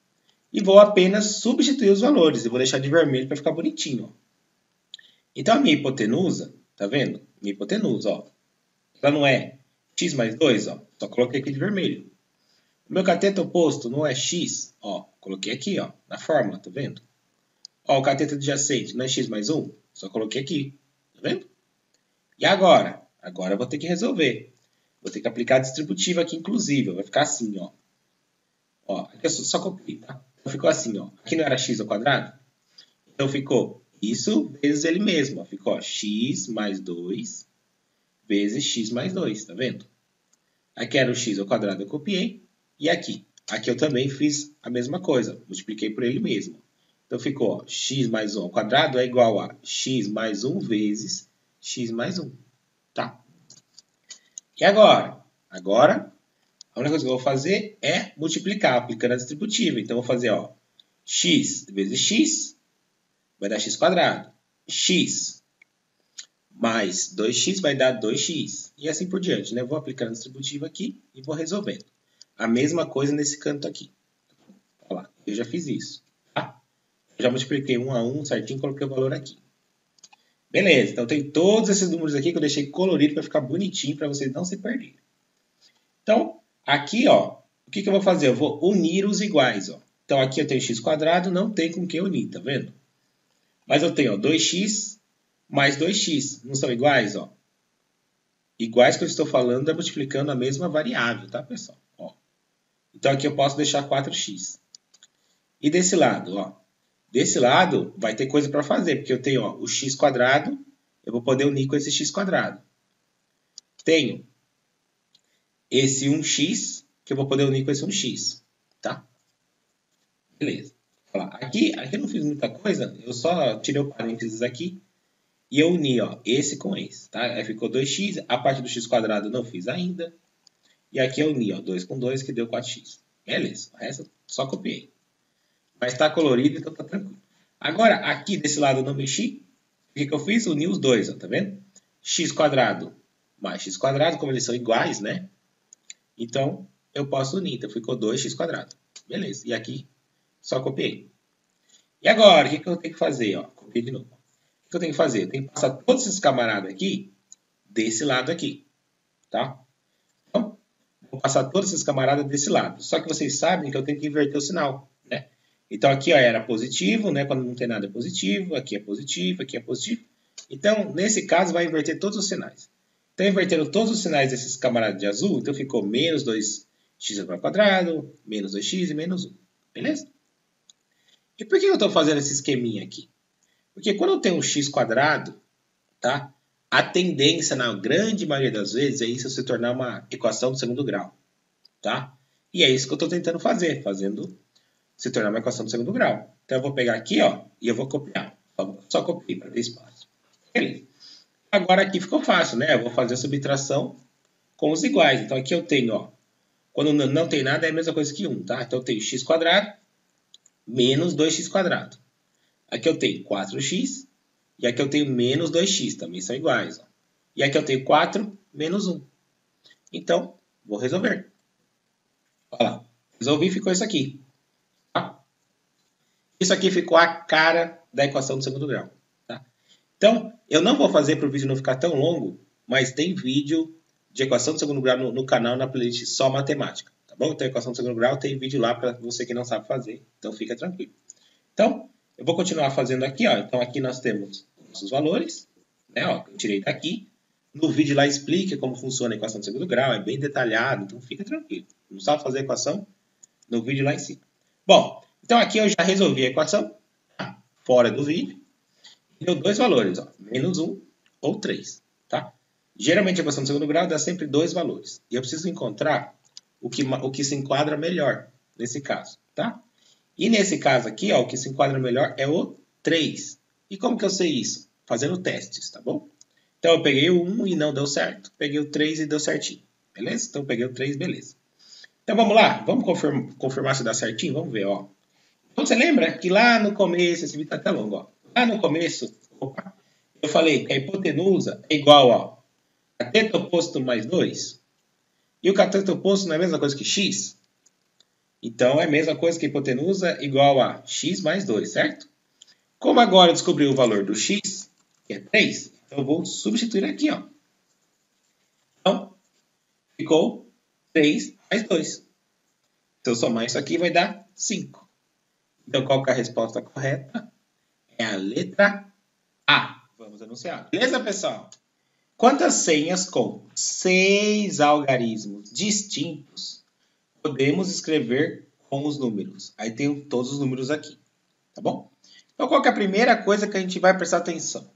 E vou apenas substituir os valores. Eu vou deixar de vermelho para ficar bonitinho. Ó. Então a minha hipotenusa, tá vendo? Minha hipotenusa, ó. Ela não é x mais 2, ó. Só coloquei aqui de vermelho. O meu cateto oposto não é x, ó. Coloquei aqui, ó, na fórmula, tá vendo? Ó, o cateto adjacente não é x mais 1, só coloquei aqui, tá vendo? E agora? Agora eu vou ter que resolver. Vou ter que aplicar a distributiva aqui, inclusive. Vai ficar assim, ó. Ó, aqui eu só copiei, tá? Então ficou assim, ó. Aqui não era x ao quadrado? Então ficou isso vezes ele mesmo, ó. Ficou ó, x mais 2 vezes x mais 2, tá vendo? Aqui era o x ao quadrado, eu copiei. E aqui? Aqui eu também fiz a mesma coisa. Multipliquei por ele mesmo. Então ficou ó, x mais 1 ao quadrado é igual a x mais 1 vezes x mais 1. Tá? E agora? Agora, a única coisa que eu vou fazer é multiplicar, aplicando a distributiva. Então, eu vou fazer ó, x vezes x vai dar x quadrado. X mais 2x vai dar 2x. E assim por diante. Né? Eu vou aplicando a distributiva aqui e vou resolvendo. A mesma coisa nesse canto aqui. Olha lá, eu já fiz isso. Tá? Eu já multipliquei 1 a 1 certinho e coloquei o valor aqui. Beleza, então tem todos esses números aqui que eu deixei colorido para ficar bonitinho, para vocês não se perderem. Então, aqui, ó, o que eu vou fazer? Eu vou unir os iguais, ó. Então, aqui eu tenho x quadrado, não tem com que unir, tá vendo? Mas eu tenho, ó, 2x mais 2x, não são iguais, ó? Iguais que eu estou falando é multiplicando a mesma variável, tá, pessoal? Ó. Então, aqui eu posso deixar 4x. E desse lado, ó. Desse lado, vai ter coisa para fazer, porque eu tenho ó, o x quadrado, eu vou poder unir com esse x quadrado. Tenho esse 1x, que eu vou poder unir com esse 1x, tá? Beleza. Aqui eu não fiz muita coisa, eu só tirei o parênteses aqui e eu uni ó, esse com esse, tá? Aí ficou 2x, a parte do x quadrado eu não fiz ainda. E aqui eu uni ó, 2 com 2, que deu 4x. Beleza, o resto eu só copiei. Mas está colorido, então está tranquilo. Agora, aqui desse lado eu não mexi. O que eu fiz? Uni os dois, ó, tá vendo? X quadrado mais x quadrado, como eles são iguais, né? Então, eu posso unir. Então, ficou 2x quadrado. Beleza. E aqui, só copiei. E agora, o que eu tenho que fazer? Ó, copiei de novo. O que eu tenho que fazer? Eu tenho que passar todos esses camaradas aqui desse lado aqui. Tá? Então, vou passar todos esses camaradas desse lado. Só que vocês sabem que eu tenho que inverter o sinal. Né? Então, aqui ó, era positivo, né? Quando não tem nada é positivo. Aqui é positivo, aqui é positivo. Então, nesse caso, vai inverter todos os sinais. Então, invertendo todos os sinais desses camaradas de azul, então ficou menos 2x ao quadrado, menos 2x e menos 1. Beleza? E por que eu estou fazendo esse esqueminha aqui? Porque quando eu tenho um x quadrado, tá? A tendência, na grande maioria das vezes, é isso se tornar uma equação de segundo grau. Tá? E é isso que eu estou tentando fazer, se tornar uma equação de segundo grau. Então, eu vou pegar aqui ó, e eu vou copiar. Só copiei para ter espaço. Beleza. Agora aqui ficou fácil, né? Eu vou fazer a subtração com os iguais. Então, aqui eu tenho, ó, quando não tem nada é a mesma coisa que 1, tá? Então, eu tenho x quadrado menos 2x quadrado. Aqui eu tenho 4x e aqui eu tenho menos 2x, também são iguais. Ó. E aqui eu tenho 4 menos 1. Então, vou resolver. Olha lá, resolvi, ficou isso aqui. Tá? Isso aqui ficou a cara da equação do segundo grau. Tá? Então, eu não vou fazer para o vídeo não ficar tão longo, mas tem vídeo de equação do segundo grau no canal, na playlist Só Matemática. Tá bom? Então, equação do segundo grau tem vídeo lá para você que não sabe fazer. Então, fica tranquilo. Então, eu vou continuar fazendo aqui. Ó. Então, aqui nós temos nossos valores. Né? Ó, eu tirei daqui. No vídeo lá explica como funciona a equação do segundo grau. É bem detalhado. Então, fica tranquilo. Não sabe fazer a equação? No vídeo lá em cima. Bom, então aqui eu já resolvi a equação. Tá? Fora do vídeo. Deu dois valores. Ó, menos 1 ou 3. Tá? Geralmente, a equação do segundo grau dá sempre dois valores. E eu preciso encontrar o que se enquadra melhor nesse caso. Tá? E nesse caso aqui, ó, o que se enquadra melhor é o 3. E como que eu sei isso? Fazendo testes, tá bom? Então, eu peguei o 1 e não deu certo. Peguei o 3 e deu certinho. Beleza? Então, eu peguei o 3, beleza. Então, vamos lá. Vamos confirmar se dá certinho? Vamos ver, ó. Então, você lembra que lá no começo, esse vídeo tá até longo, ó. Lá no começo, opa, eu falei que a hipotenusa é igual a cateto oposto mais 2. E o cateto oposto não é a mesma coisa que x? Então, é a mesma coisa que a hipotenusa igual a x mais 2, certo? Como agora eu descobri o valor do x, que é 3, então eu vou substituir aqui, ó. Então, ficou 3 mais 2. Se eu somar isso aqui, vai dar 5. Então, qual que é a resposta correta? É a letra A. Vamos anunciar. Beleza, pessoal? Quantas senhas com 6 algarismos distintos podemos escrever com os números? Aí tem todos os números aqui, tá bom? Então, qual que é a primeira coisa que a gente vai prestar atenção?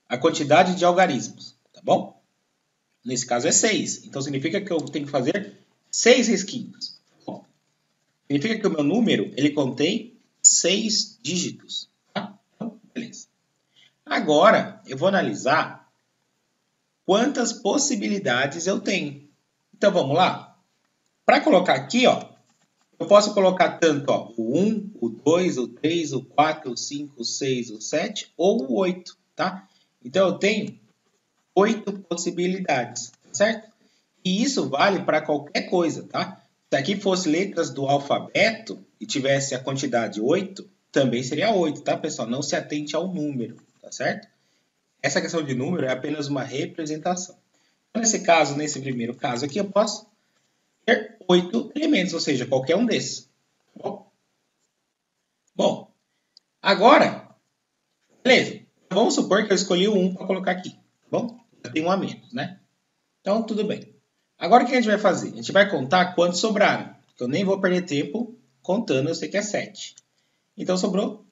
A quantidade de algarismos, tá bom? Nesse caso é 6. Então, significa que eu tenho que fazer 6 risquinhos. Bom, significa que o meu número ele contém 6 dígitos. Tá? Então, beleza. Agora, eu vou analisar quantas possibilidades eu tenho. Então, vamos lá? Para colocar aqui, ó, eu posso colocar tanto ó, o 1, o 2, o 3, o 4, o 5, o 6, o 7 ou o 8, tá? Então, eu tenho 8 possibilidades, certo? E isso vale para qualquer coisa, tá? Se aqui fosse letras do alfabeto e tivesse a quantidade 8, também seria 8, tá, pessoal? Não se atente ao número, tá certo? Essa questão de número é apenas uma representação. Então, nesse primeiro caso aqui, eu posso ter 8 elementos, ou seja, qualquer um desses. Bom, agora, beleza. Vamos supor que eu escolhi o 1 para colocar aqui, tá bom? Já tem um a menos, né? Então, tudo bem. Agora, o que a gente vai fazer? A gente vai contar quantos sobraram. Eu nem vou perder tempo contando, eu sei que é 7. Então, sobrou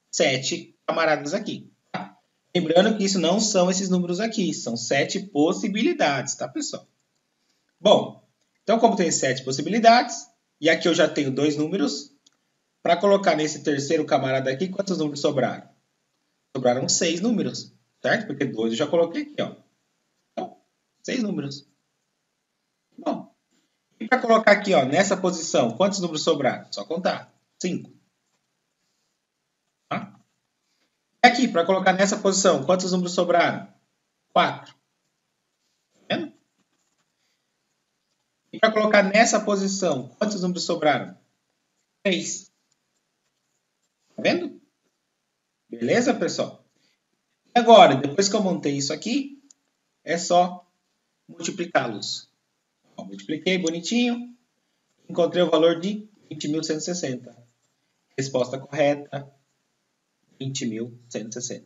7 camaradas aqui. Tá? Lembrando que isso não são esses números aqui, são 7 possibilidades, tá, pessoal? Bom, então, como tem 7 possibilidades, e aqui eu já tenho 2 números, para colocar nesse terceiro camarada aqui, quantos números sobraram? Sobraram 6 números, certo? Porque 2 eu já coloquei aqui, ó. Então, 6 números. Bom, e para colocar aqui, ó, nessa posição, quantos números sobraram? Só contar. 5. Tá? E aqui, para colocar nessa posição, quantos números sobraram? 4. Tá vendo? E para colocar nessa posição, quantos números sobraram? 3. Tá vendo? Beleza, pessoal? E agora, depois que eu montei isso aqui, é só multiplicá-los. Multipliquei bonitinho, encontrei o valor de 20.160. Resposta correta, 20.160.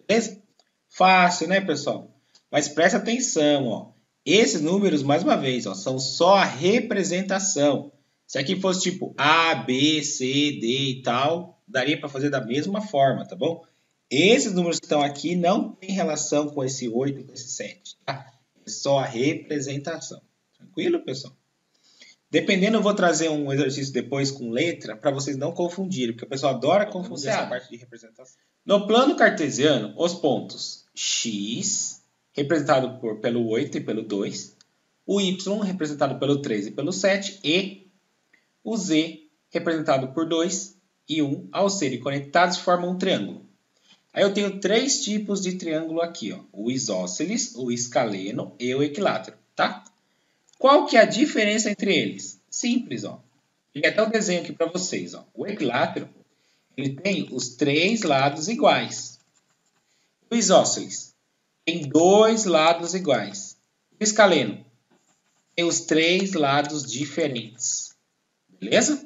Beleza? Fácil, né, pessoal? Mas presta atenção, ó. Esses números, mais uma vez, ó, são só a representação. Se aqui fosse tipo A, B, C, D e tal, daria para fazer da mesma forma, tá bom? Esses números que estão aqui não têm relação com esse 8 e com esse 7, tá? É só a representação. Tranquilo, pessoal? Dependendo, eu vou trazer um exercício depois com letra para vocês não confundirem, porque o pessoal adora confundir essa parte de representação. No plano cartesiano, os pontos x, representado pelo 8 e pelo 2, o y, representado pelo 3 e pelo 7, e o z, representado por 2 e 1, ao serem conectados, formam um triângulo. Aí eu tenho 3 tipos de triângulo aqui, ó, o isósceles, o escaleno e o equilátero, tá? Qual que é a diferença entre eles? Simples, ó. Peguei até o desenho aqui para vocês, ó. O equilátero, ele tem os 3 lados iguais. O isósceles tem 2 lados iguais. O escaleno tem os 3 lados diferentes. Beleza?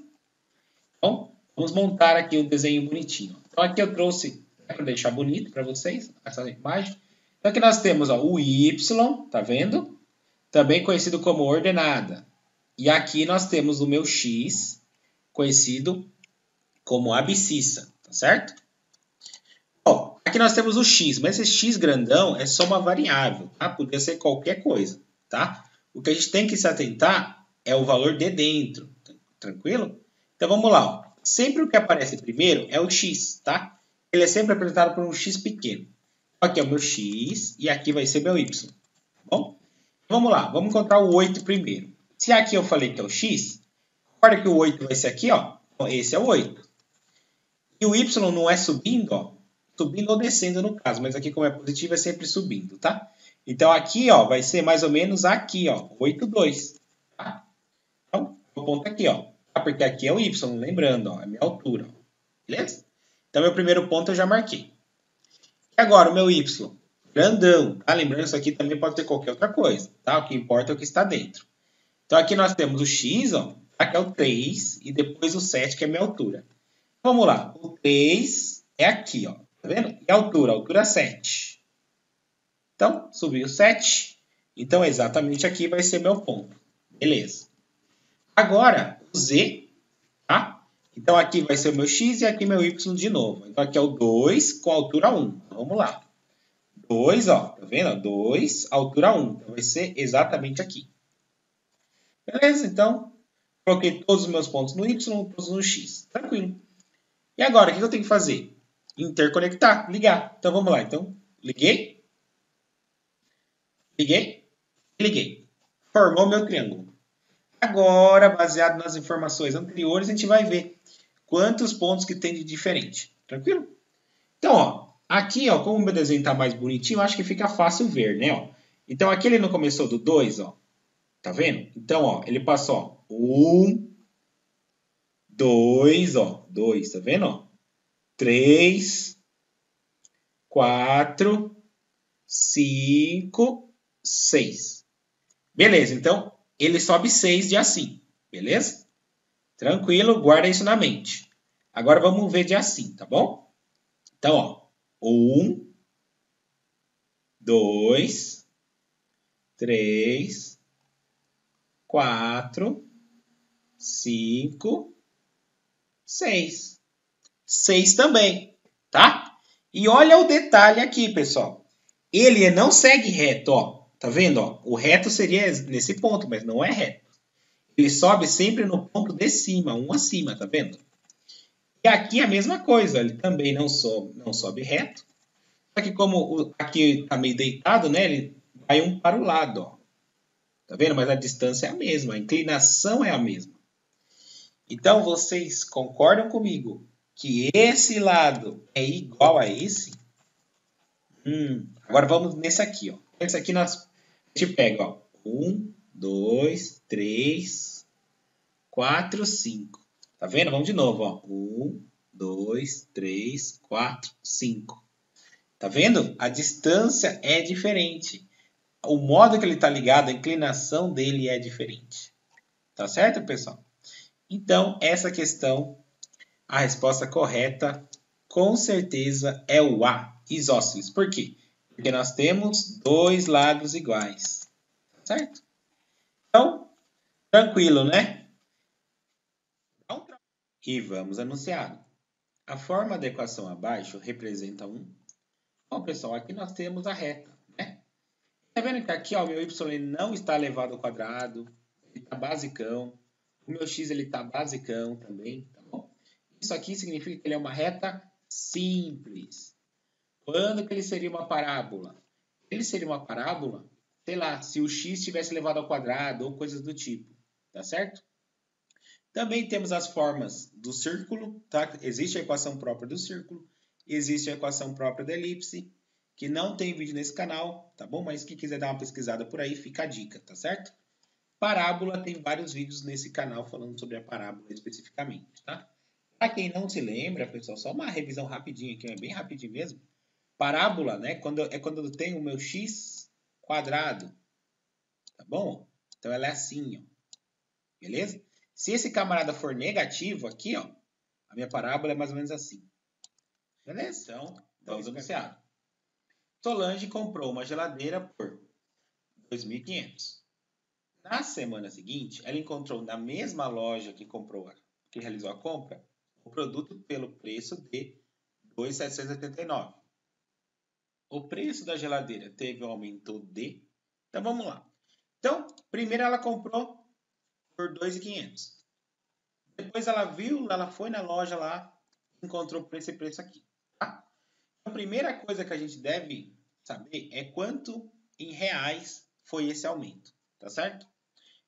Então, vamos montar aqui o desenho bonitinho. Então, aqui eu trouxe, para deixar bonito para vocês, essa imagem. Então, aqui nós temos ó, o y, tá vendo? Também conhecido como ordenada. E aqui nós temos o meu x, conhecido como abscissa, tá certo? Bom, aqui nós temos o x, mas esse x grandão é só uma variável, tá? Podia ser qualquer coisa, tá? O que a gente tem que se atentar é o valor de dentro, tranquilo? Então vamos lá, ó. Sempre o que aparece primeiro é o x, tá? Ele é sempre representado por um x pequeno. Aqui é o meu x e aqui vai ser meu y, tá bom? Vamos lá, vamos encontrar o 8 primeiro. Se aqui eu falei que é o x, recorda que o 8 vai ser aqui, ó. Então, esse é o 8. E o y não é subindo, ó. Subindo ou descendo no caso, mas aqui como é positivo é sempre subindo, tá? Então aqui, ó, vai ser mais ou menos aqui, ó, 8, 2. Tá? Então, o ponto aqui, ó. Porque aqui é o y, lembrando, ó, é a minha altura. Ó. Beleza? Então, meu primeiro ponto eu já marquei. E agora, o meu y? Grandão, tá? Lembrando, isso aqui também pode ter qualquer outra coisa, tá? O que importa é o que está dentro. Então, aqui nós temos o x, ó, aqui é o 3, e depois o 7, que é a minha altura. Vamos lá, o 3 é aqui, ó, tá vendo? E a altura 7. Então, subi o 7, então exatamente aqui vai ser meu ponto. Beleza. Agora, o z, tá? Então, aqui vai ser o meu x e aqui meu y de novo. Então, aqui é o 2 com a altura 1. Então, vamos lá. 2, ó, tá vendo? 2, altura 1. Então, vai ser exatamente aqui. Beleza? Então, coloquei todos os meus pontos no y, todos no x. Tranquilo. E agora, o que eu tenho que fazer? Interconectar, ligar. Então, vamos lá. Então, liguei. Liguei. Liguei. Formou meu triângulo. Agora, baseado nas informações anteriores, a gente vai ver quantos pontos que tem de diferente. Tranquilo? Então, ó, aqui, ó, como o meu desenho está mais bonitinho, acho que fica fácil ver, né? Ó. Então, aqui ele não começou do 2, ó. Tá vendo? Então, ó, ele passou, ó, 1, 2, ó, 2, tá vendo, ó? 3, 4, 5, 6. Beleza, então, ele sobe 6 de assim, beleza? Tranquilo, guarda isso na mente. Agora, vamos ver de assim, tá bom? Então, ó, 1, 2, 3, 4, 5, 6. 6 também, tá? E olha o detalhe aqui, pessoal. Ele não segue reto, ó. Tá vendo, ó? O reto seria nesse ponto, mas não é reto. Ele sobe sempre no ponto de cima, um acima, tá vendo? E aqui a mesma coisa, ele também não sobe reto. Só que como aqui tá meio deitado, né? Ele vai um para o lado, ó. Tá vendo? Mas a distância é a mesma, a inclinação é a mesma. Então, vocês concordam comigo que esse lado é igual a esse? Agora vamos nesse aqui, ó. Esse aqui a gente pega, ó. 1, 2, 3, 4, 5. Tá vendo? Vamos de novo, ó. 1, 2, 3, 4, 5. Tá vendo? A distância é diferente. O modo que ele está ligado, a inclinação dele é diferente. Tá certo, pessoal? Então, essa questão, a resposta correta, com certeza, é o A, isósceles. Por quê? Porque nós temos dois lados iguais. Certo? Então, tranquilo, né? E vamos anunciado. A forma da equação abaixo representa um. Bom, pessoal, aqui nós temos a reta, né? Tá vendo que aqui, ó, o meu y ele não está elevado ao quadrado, ele está basicão. O meu x ele está basicão também, tá bom? Isso aqui significa que ele é uma reta simples. Quando que ele seria uma parábola? Ele seria uma parábola, sei lá, se o x tivesse elevado ao quadrado ou coisas do tipo, tá certo? Também temos as formas do círculo, tá? Existe a equação própria do círculo, existe a equação própria da elipse, que não tem vídeo nesse canal, tá bom? Mas quem quiser dar uma pesquisada por aí, fica a dica, tá certo? Parábola, tem vários vídeos nesse canal falando sobre a parábola especificamente, tá? Para quem não se lembra, pessoal, só uma revisão rapidinha aqui, é bem rapidinho mesmo. Parábola, né? Quando eu tenho o meu x quadrado, tá bom? Então ela é assim, ó. Beleza? Se esse camarada for negativo aqui, ó, a minha parábola é mais ou menos assim. Beleza? Então, vamos anunciar. Solange comprou uma geladeira por 2.500. Na semana seguinte, ela encontrou na mesma loja que realizou a compra, o produto pelo preço de 2.789. O preço da geladeira teve um aumento de... Então, vamos lá. Então, primeiro ela comprou por 2.500. Depois ela foi na loja lá, encontrou por esse preço aqui. Tá? A primeira coisa que a gente deve saber é quanto em reais foi esse aumento, tá certo?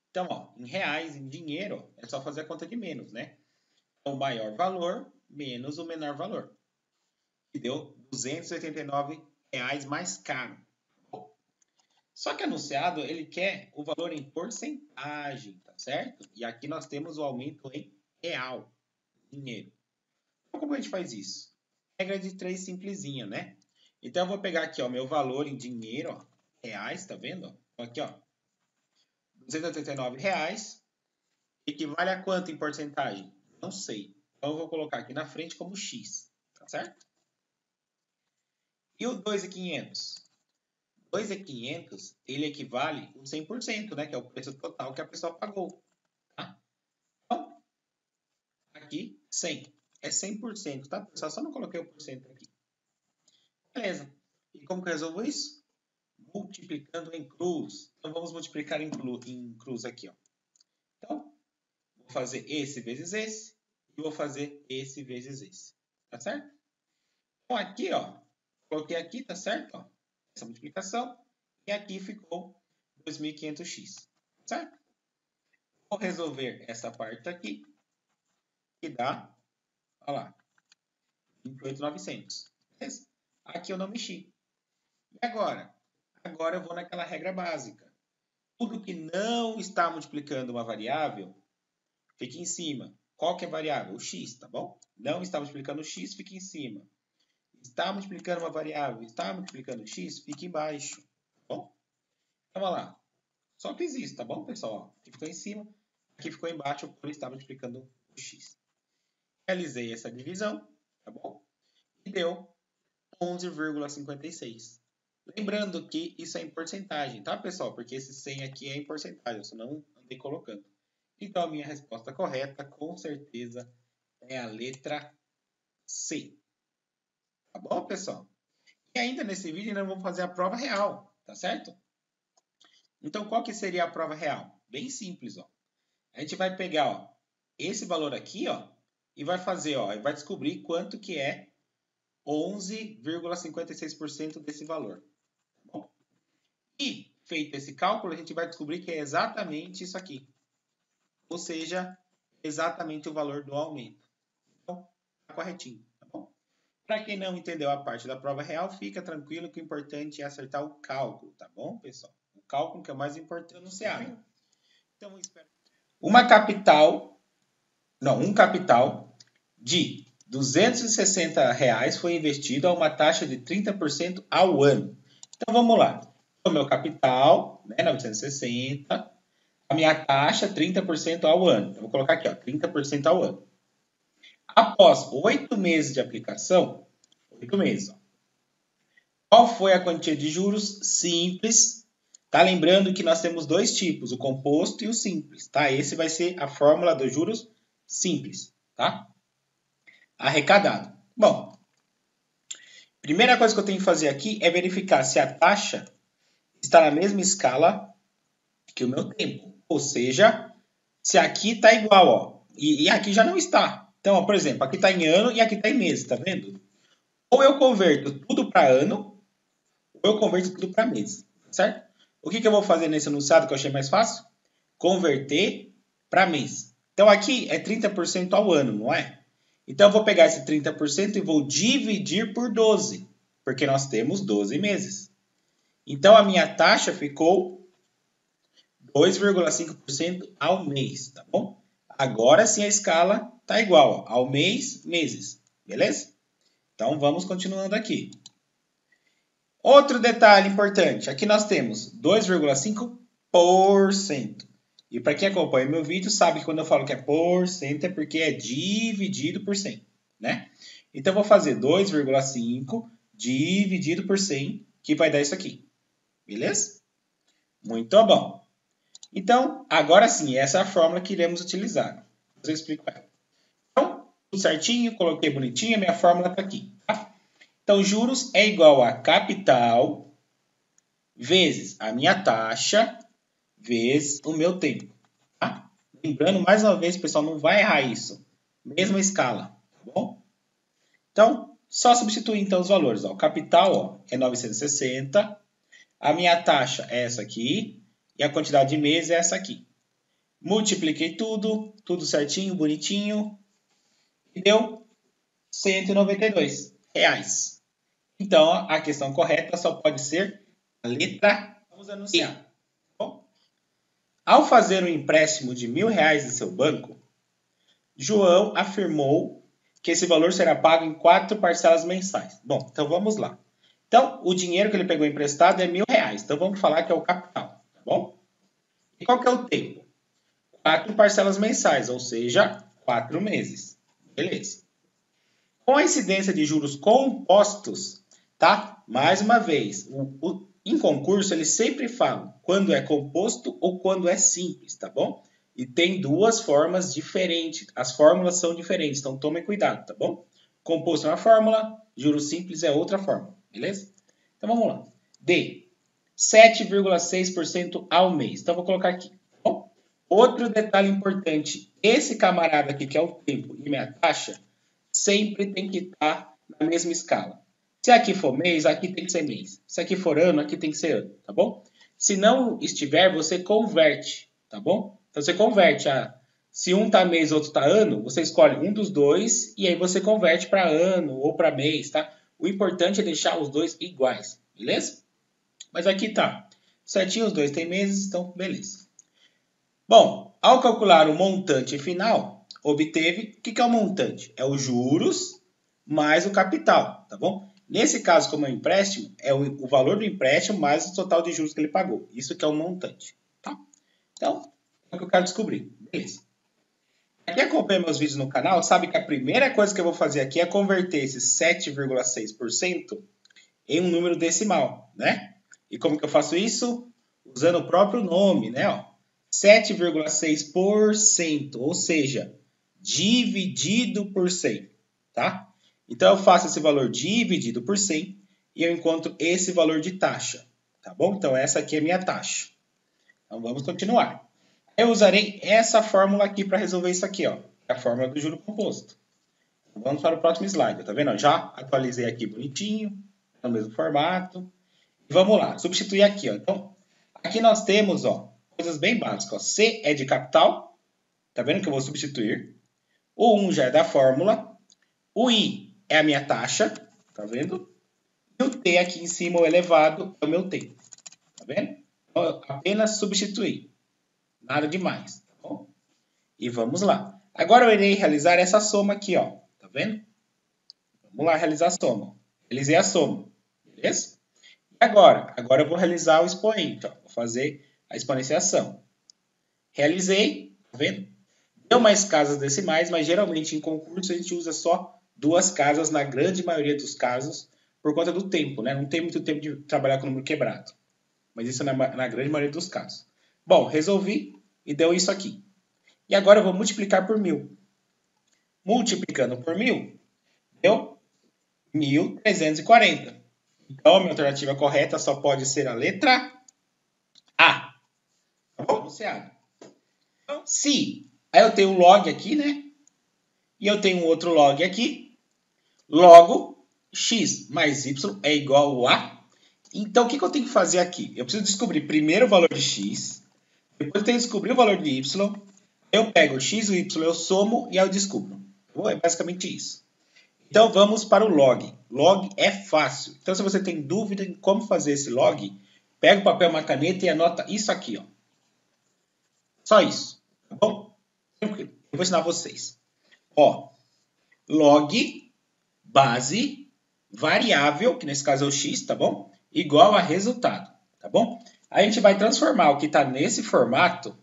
Então, ó, em reais, em dinheiro, é só fazer a conta de menos, né? Então, o maior valor menos o menor valor. Que deu R$ 289 mais caro. Só que anunciado, ele quer o valor em porcentagem, tá certo? E aqui nós temos o aumento em real, dinheiro. Então, como a gente faz isso? Regra de 3 simplesinha, né? Então, eu vou pegar aqui, ó, meu valor em dinheiro, ó, reais, tá vendo? Então, aqui, ó, R$ 289 equivale a quanto em porcentagem? Não sei. Então, eu vou colocar aqui na frente como X, tá certo? E o 2.500? 2.500, ele equivale a 100%, né? Que é o preço total que a pessoa pagou. Tá? Então, aqui, 100. É 100%, tá, pessoal? Só não coloquei o porcento aqui. Beleza. E como que eu resolvo isso? Multiplicando em cruz. Então, vamos multiplicar em cruz aqui, ó. Então, vou fazer esse vezes esse. E vou fazer esse vezes esse. Tá certo? Então, aqui, ó. Coloquei aqui, tá certo? Ó, essa multiplicação. E aqui ficou 2.500x. Certo? Vou resolver essa parte aqui. Que dá, olha lá, 28.900. Beleza? Aqui eu não mexi. E agora? Agora eu vou naquela regra básica. Tudo que não está multiplicando uma variável, fica em cima. Qual que é a variável? O x, tá bom? Não está multiplicando o x, fica em cima. Está multiplicando uma variável, está multiplicando o x, fica embaixo. Tá bom? Então, olha lá. Só fiz isso, tá bom, pessoal? Aqui ficou em cima, aqui ficou embaixo, por estar multiplicando o x. Realizei essa divisão, tá bom? E deu 11,56. Lembrando que isso é em porcentagem, tá, pessoal? Porque esse 100 aqui é em porcentagem, eu só não andei colocando. Então, a minha resposta correta, com certeza, é a letra C. Tá bom, pessoal? E ainda nesse vídeo, nós vamos fazer a prova real, tá certo? Então, qual que seria a prova real? Bem simples, ó. A gente vai pegar, ó, esse valor aqui, ó, e vai fazer, ó, e vai descobrir quanto que é 11,56% desse valor. Tá bom? E, feito esse cálculo, a gente vai descobrir que é exatamente isso aqui. Ou seja, exatamente o valor do aumento. Então, tá corretinho, tá bom? Para quem não entendeu a parte da prova real, fica tranquilo que o importante é acertar o cálculo, tá bom, pessoal? O cálculo que é o mais importante anunciado. Então, um capital de R$ 260 foi investido a uma taxa de 30% ao ano. Então, vamos lá. O meu capital, né, 960, a minha taxa, 30% ao ano. Eu vou colocar aqui, ó, 30% ao ano. Após 8 meses de aplicação, 8 meses, ó, qual foi a quantia de juros simples? Tá lembrando que nós temos dois tipos, o composto e o simples, tá? Esse vai ser a fórmula dos juros simples, tá? Arrecadado. Bom, primeira coisa que eu tenho que fazer aqui é verificar se a taxa está na mesma escala que o meu tempo. Ou seja, se aqui está igual, ó, e aqui já não está. Então, ó, por exemplo, aqui está em ano e aqui está em mês, tá vendo? Ou eu converto tudo para ano, ou eu converto tudo para mês, certo? O que eu vou fazer nesse enunciado que eu achei mais fácil? Converter para mês. Então, aqui é 30% ao ano, não é? Então, eu vou pegar esse 30% e vou dividir por 12, porque nós temos 12 meses. Então, a minha taxa ficou 2,5% ao mês, tá bom? Agora sim a escala está igual, ó, ao mês, meses, beleza? Então, vamos continuando aqui. Outro detalhe importante, aqui nós temos 2,5%. E para quem acompanha meu vídeo, sabe que quando eu falo que é porcento é porque é dividido por 100, né? Então, eu vou fazer 2,5 dividido por 100, que vai dar isso aqui, beleza? Muito bom. Então, agora sim, essa é a fórmula que iremos utilizar. Eu explico ela. Então, tudo certinho, coloquei bonitinho, a minha fórmula está aqui, tá? Então, juros é igual a capital vezes a minha taxa vezes o meu tempo, tá? Lembrando, mais uma vez, pessoal, não vai errar isso. Mesma escala, tá bom? Então, só substituir então os valores. Ó. O capital, ó, é 960, a minha taxa é essa aqui e a quantidade de meses é essa aqui. Multipliquei tudo certinho, bonitinho, e deu R$192. Então, a questão correta só pode ser a letra E. Vamos anunciar. Bom, ao fazer um empréstimo de R$1.000 em seu banco, João afirmou que esse valor será pago em 4 parcelas mensais. Bom, então vamos lá. Então, o dinheiro que ele pegou emprestado é R$1.000. Então, vamos falar que é o capital, tá bom? E qual que é o tempo? 4 parcelas mensais, ou seja, 4 meses. Beleza. Com a incidência de juros compostos, tá? Mais uma vez, em concurso eles sempre falam quando é composto ou quando é simples, tá bom? E tem duas formas diferentes. As fórmulas são diferentes, então tomem cuidado, tá bom? Composto é uma fórmula, juros simples é outra fórmula, beleza? Então vamos lá. D, 7,6% ao mês. Então vou colocar aqui. Outro detalhe importante, esse camarada aqui, que é o tempo e minha taxa, sempre tem que estar na mesma escala. Se aqui for mês, aqui tem que ser mês. Se aqui for ano, aqui tem que ser ano, tá bom? Se não estiver, você converte, tá bom? Então você converte. Se um tá mês, outro tá ano, você escolhe um dos dois e aí você converte para ano ou para mês, tá? O importante é deixar os dois iguais, beleza? Mas aqui tá certinho, os dois têm meses, então beleza. Bom, ao calcular o montante final, obteve... O que é o montante? É os juros mais o capital, tá bom? Nesse caso, como é um empréstimo, é o valor do empréstimo mais o total de juros que ele pagou. Isso que é o montante, tá? Então, é o que eu quero descobrir. Beleza. Quem acompanha meus vídeos no canal sabe que a primeira coisa que eu vou fazer aqui é converter esse 7,6% em um número decimal, né? E como que eu faço isso? Usando o próprio nome, né? Ó. 7,6%, ou seja, dividido por 100, tá? Então, eu faço esse valor dividido por 100 e eu encontro esse valor de taxa, tá bom? Então, essa aqui é a minha taxa. Então, vamos continuar. Eu usarei essa fórmula aqui para resolver isso aqui, ó, a fórmula do juro composto. Vamos para o próximo slide, tá vendo? Já atualizei aqui bonitinho, no mesmo formato. Vamos lá, substituir aqui, ó. Então, aqui nós temos, ó, coisas bem básicas. Ó. C é de capital, tá vendo que eu vou substituir. O 1 já é da fórmula. O I é a minha taxa, tá vendo? E o T aqui em cima, o elevado, é o meu tempo, tá vendo? Então, eu apenas substituir. Nada demais, tá bom? E vamos lá. Agora eu irei realizar essa soma aqui, ó. Tá vendo? Vamos lá realizar a soma. Realizei a soma, beleza? E agora? Agora eu vou realizar o expoente, ó. Vou fazer a exponenciação. Realizei, tá vendo? Deu mais casas decimais, mas geralmente em concurso a gente usa só 2 casas na grande maioria dos casos, por conta do tempo, né? Não tem muito tempo de trabalhar com número quebrado. Mas isso é na grande maioria dos casos. Bom, resolvi e deu isso aqui. E agora eu vou multiplicar por 1000. Multiplicando por 1000, deu 1340. Então, a minha alternativa correta só pode ser a letra A. Tá bom? Então, se aí eu tenho um log aqui, né? E eu tenho um outro log aqui. Logo, x mais y é igual a... Então, o que eu tenho que fazer aqui? Eu preciso descobrir primeiro o valor de x. Depois eu tenho que descobrir o valor de y. Eu pego o x e o y, eu somo e aí eu descubro. É basicamente isso. Então, vamos para o log. Log é fácil. Então, se você tem dúvida em como fazer esse log, pega o papel e uma caneta e anota isso aqui, ó. Só isso, tá bom? Tranquilo. Eu vou ensinar vocês. Ó, log, base, variável, que nesse caso é o x, tá bom? Igual a resultado, tá bom? Aí a gente vai transformar o que está nesse formato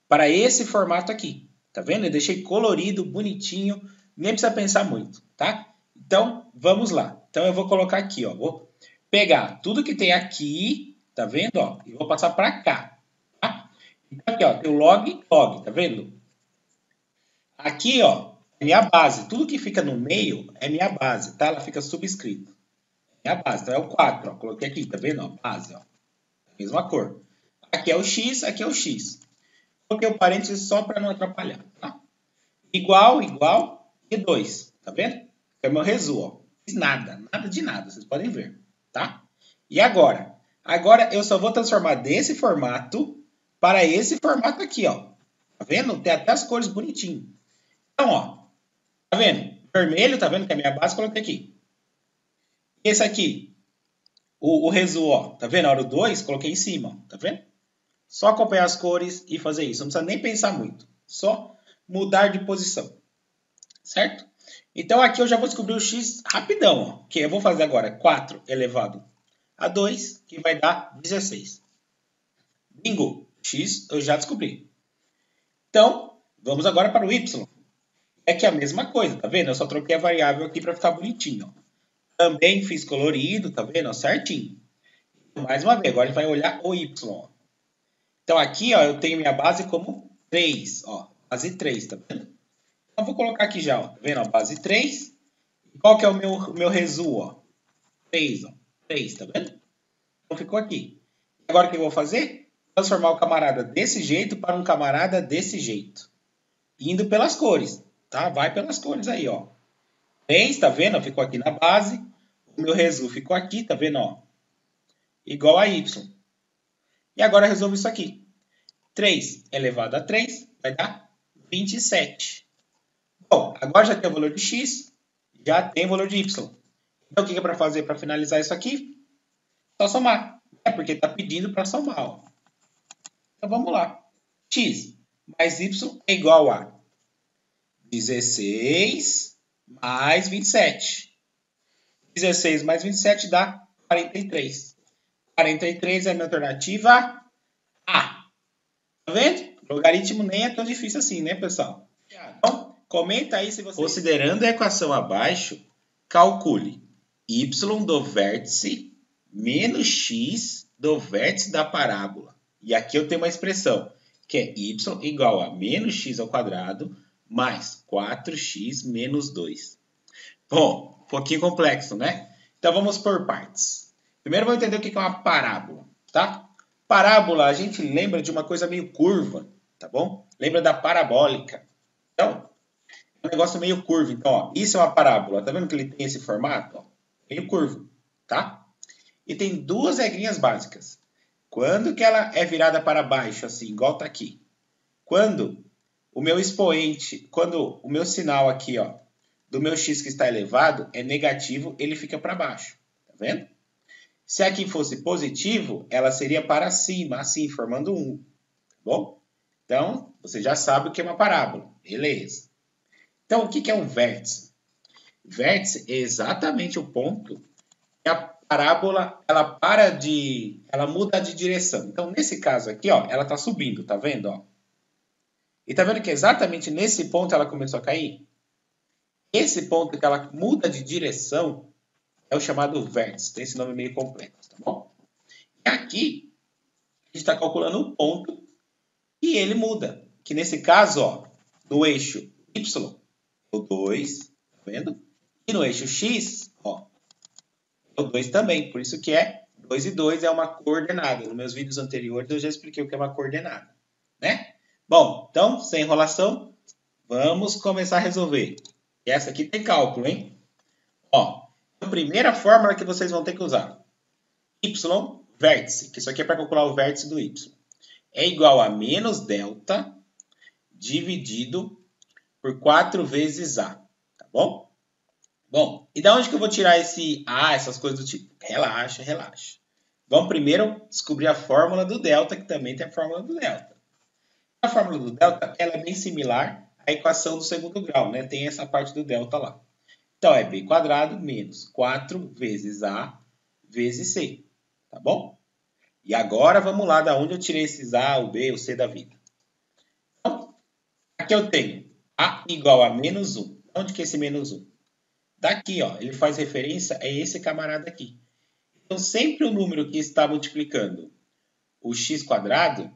para esse formato aqui. Tá vendo? Eu deixei colorido, bonitinho, nem precisa pensar muito, tá? Então, vamos lá. Então, eu vou colocar aqui, ó. Vou pegar tudo que tem aqui, tá vendo, ó? E vou passar para cá, tá? Então, aqui, ó, tem o log, tá vendo? Aqui, ó, é minha base. Tudo que fica no meio é minha base, tá? Ela fica subscrito. Minha base. Então, é o 4, ó. Coloquei aqui, tá vendo, ó? Base, ó. Mesma cor. Aqui é o x, aqui é o x. Coloquei o parênteses só para não atrapalhar, tá? Igual, e 2, tá vendo? É o meu resumo, ó. Fiz nada, nada de nada, vocês podem ver, tá? E agora? Agora eu só vou transformar desse formato para esse formato aqui, ó. Tá vendo? Tem até as cores bonitinho. Então, ó, tá vendo? Vermelho, tá vendo que é a minha base, coloquei aqui. Esse aqui, o resumo, ó, tá vendo? A hora 2, coloquei em cima, ó, tá vendo? Só acompanhar as cores e fazer isso. Não precisa nem pensar muito. Só mudar de posição. Certo? Então, aqui eu já vou descobrir o x rapidão. Ó, que eu vou fazer agora 4 elevado a 2, que vai dar 16. Bingo! X eu já descobri. Então, vamos agora para o y. É que é a mesma coisa, tá vendo? Eu só troquei a variável aqui para ficar bonitinho. Ó. Também fiz colorido, tá vendo? Certinho. Mais uma vez, agora a gente vai olhar o y. Ó. Então, aqui ó, eu tenho minha base como 3. Ó, base 3, tá vendo? Então, vou colocar aqui já, ó, tá vendo? Ó, base 3. Qual que é o meu resumo? Ó? 3, ó. 3, tá vendo? Então, ficou aqui. Agora, o que eu vou fazer? Transformar o camarada desse jeito para um camarada desse jeito. Indo pelas cores, tá? Vai pelas cores aí, ó. 3, tá vendo? Ficou aqui na base. O meu resumo ficou aqui, tá vendo? Ó? Igual a y. E agora eu resolvo isso aqui. 3 elevado a 3 vai dar 27. Bom, agora já tem o valor de x, já tem o valor de y. Então, o que é para fazer para finalizar isso aqui? Só somar. É porque está pedindo para somar. Ó. Então, vamos lá. X mais y é igual a 16 mais 27. 16 mais 27 dá 43. 43 é a minha alternativa A. Tá vendo? Logaritmo nem é tão difícil assim, né, pessoal? Então, comenta aí se você... Considerando a equação abaixo, calcule y do vértice menos x do vértice da parábola. E aqui eu tenho uma expressão, que é y igual a menos x ao quadrado mais 4x menos 2. Bom, um pouquinho complexo, né? Então, vamos por partes. Primeiro, vamos entender o que é uma parábola, tá? Parábola, a gente lembra de uma coisa meio curva, tá bom? Lembra da parabólica. Então, é um negócio meio curvo. Então, ó, isso é uma parábola. Tá vendo que ele tem esse formato? Ó, meio curvo, tá? E tem duas regrinhas básicas. Quando que ela é virada para baixo, assim, igual tá aqui? Quando o meu expoente, quando o meu sinal aqui, ó, do meu x que está elevado é negativo, ele fica para baixo. Tá vendo? Se aqui fosse positivo, ela seria para cima, assim, formando 1. Tá bom? Então, você já sabe o que é uma parábola. Beleza. Então, o que é um vértice? Vértice é exatamente o ponto que a parábola ela muda de direção. Então, nesse caso aqui, ó, ela está subindo, tá vendo? Ó? E tá vendo que exatamente nesse ponto ela começou a cair? Esse ponto que ela muda de direção é o chamado vértice. Tem esse nome meio complexo, tá bom? E aqui, a gente está calculando um ponto e ele muda. Que nesse caso, ó, no eixo Y, é o 2, tá vendo? E no eixo X, ó, é o 2 também. Por isso que é 2 e 2 é uma coordenada. Nos meus vídeos anteriores eu já expliquei o que é uma coordenada, né? Bom, então, sem enrolação, vamos começar a resolver. E essa aqui tem cálculo, hein? Ó, a primeira fórmula que vocês vão ter que usar. Y, vértice, que isso aqui é para calcular o vértice do Y. É igual a menos delta dividido por 4 vezes A, tá bom? Bom, e da onde que eu vou tirar esse A, essas coisas do tipo? Relaxa, relaxa. Vamos primeiro descobrir a fórmula do delta, que também tem a fórmula do delta. A fórmula do delta ela é bem similar à equação do segundo grau, né? Tem essa parte do delta lá. Então, é b quadrado menos 4 vezes A vezes C, tá bom? E agora vamos lá da onde eu tirei esses A, o B, o C da vida. Então, aqui eu tenho A igual a menos 1. Onde que é esse menos 1? Daqui, ó, ele faz referência a esse camarada aqui. Então, sempre o número que está multiplicando o x quadrado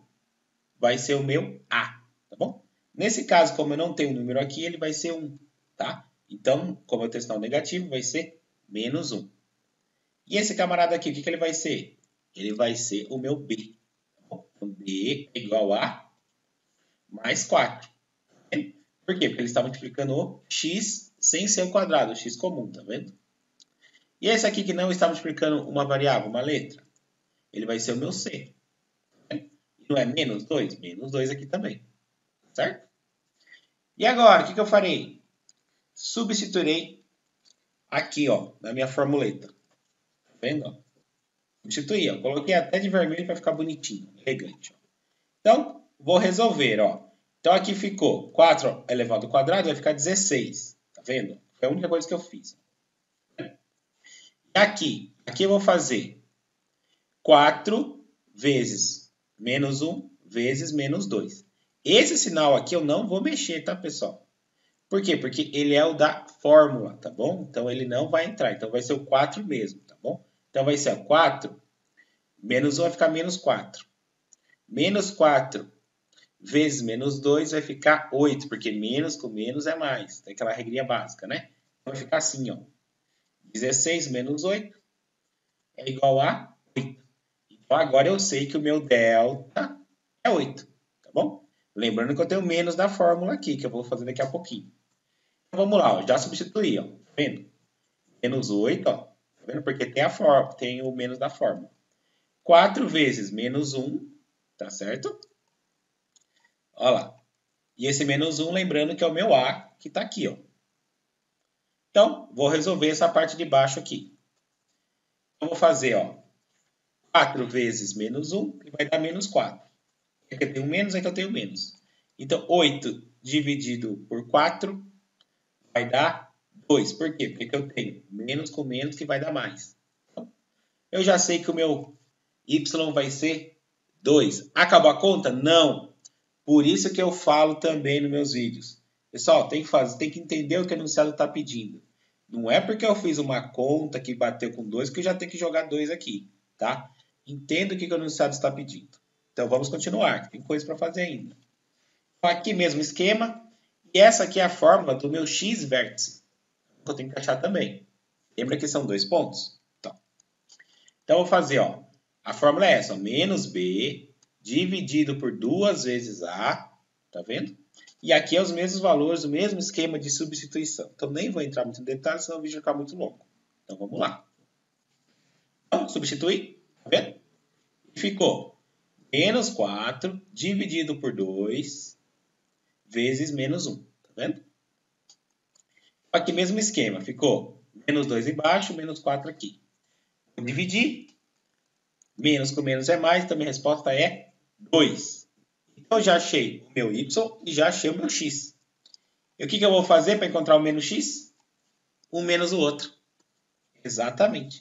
vai ser o meu A, tá bom? Nesse caso, como eu não tenho número aqui, ele vai ser 1, tá? Então, como eu tenho sinal negativo, vai ser menos 1. E esse camarada aqui, o que ele vai ser? Ele vai ser o meu B. Então, B é igual a mais 4. Por quê? Porque ele está multiplicando o x sem ser o quadrado, o x comum, tá vendo? E esse aqui que não está multiplicando uma variável, uma letra, ele vai ser o meu C. Não é menos 2? Menos 2 aqui também, certo? E agora, o que eu farei? Substituirei aqui, ó, na minha formuleta. Tá vendo? Ó? Substituí, ó. Coloquei até de vermelho para ficar bonitinho, elegante. Ó. Então, vou resolver, ó. Então, aqui ficou 4 elevado ao quadrado, vai ficar 16. Tá vendo? Foi a única coisa que eu fiz. E aqui eu vou fazer 4 vezes menos 1 vezes menos 2. Esse sinal aqui eu não vou mexer, tá, pessoal? Por quê? Porque ele é o da fórmula, tá bom? Então, ele não vai entrar. Então, vai ser o 4 mesmo, tá bom? Então, vai ser ó, 4 menos 1 vai ficar menos 4. Menos 4 vezes menos 2 vai ficar 8, porque menos com menos é mais. Tem aquela regrinha básica, né? Então, vai ficar assim, ó. 16 menos 8 é igual a 8. Então, agora eu sei que o meu delta é 8, tá bom? Lembrando que eu tenho menos da fórmula aqui, que eu vou fazer daqui a pouquinho. Então, vamos lá, ó, já substituí, ó, tá vendo? Menos 8, ó, tá vendo? Porque tem o menos da fórmula. 4 vezes menos 1, tá certo? Olha lá. E esse menos 1, lembrando que é o meu A, que tá aqui, ó. Então, vou resolver essa parte de baixo aqui. Eu vou fazer, ó, 4 vezes menos 1, que vai dar menos 4. Aqui eu tenho menos, aqui eu tenho menos. Então, 8 dividido por 4 vai dar 2. Por quê? Porque eu tenho menos com menos que vai dar mais. Então, eu já sei que o meu y vai ser 2. Acabou a conta? Não. Por isso que eu falo também nos meus vídeos. Pessoal, tem que entender o que o enunciado está pedindo. Não é porque eu fiz uma conta que bateu com 2 que eu já tenho que jogar 2 aqui, tá? Entenda o que o enunciado está pedindo. Então, vamos continuar. Tem coisa para fazer ainda. Então, aqui mesmo esquema. E essa aqui é a fórmula do meu x vértice. Que eu tenho que achar também. Lembra que são 2 pontos? Então, eu vou fazer, ó. A fórmula é essa, ó, menos b dividido por 2 vezes a. Tá vendo? E aqui é os mesmos valores, o mesmo esquema de substituição. Então, nem vou entrar muito em detalhes, senão o vídeo vai ficar muito longo. Então, vamos lá. Então, substituir. Tá vendo? E ficou menos 4 dividido por 2 vezes menos 1. Tá vendo? Aqui mesmo esquema. Ficou menos 2 embaixo, menos 4 aqui. Vou dividir. Menos com menos é mais, então minha resposta é 2. Então, eu já achei o meu y e já achei o meu x. E o que eu vou fazer para encontrar o menos x? Um menos o outro. Exatamente.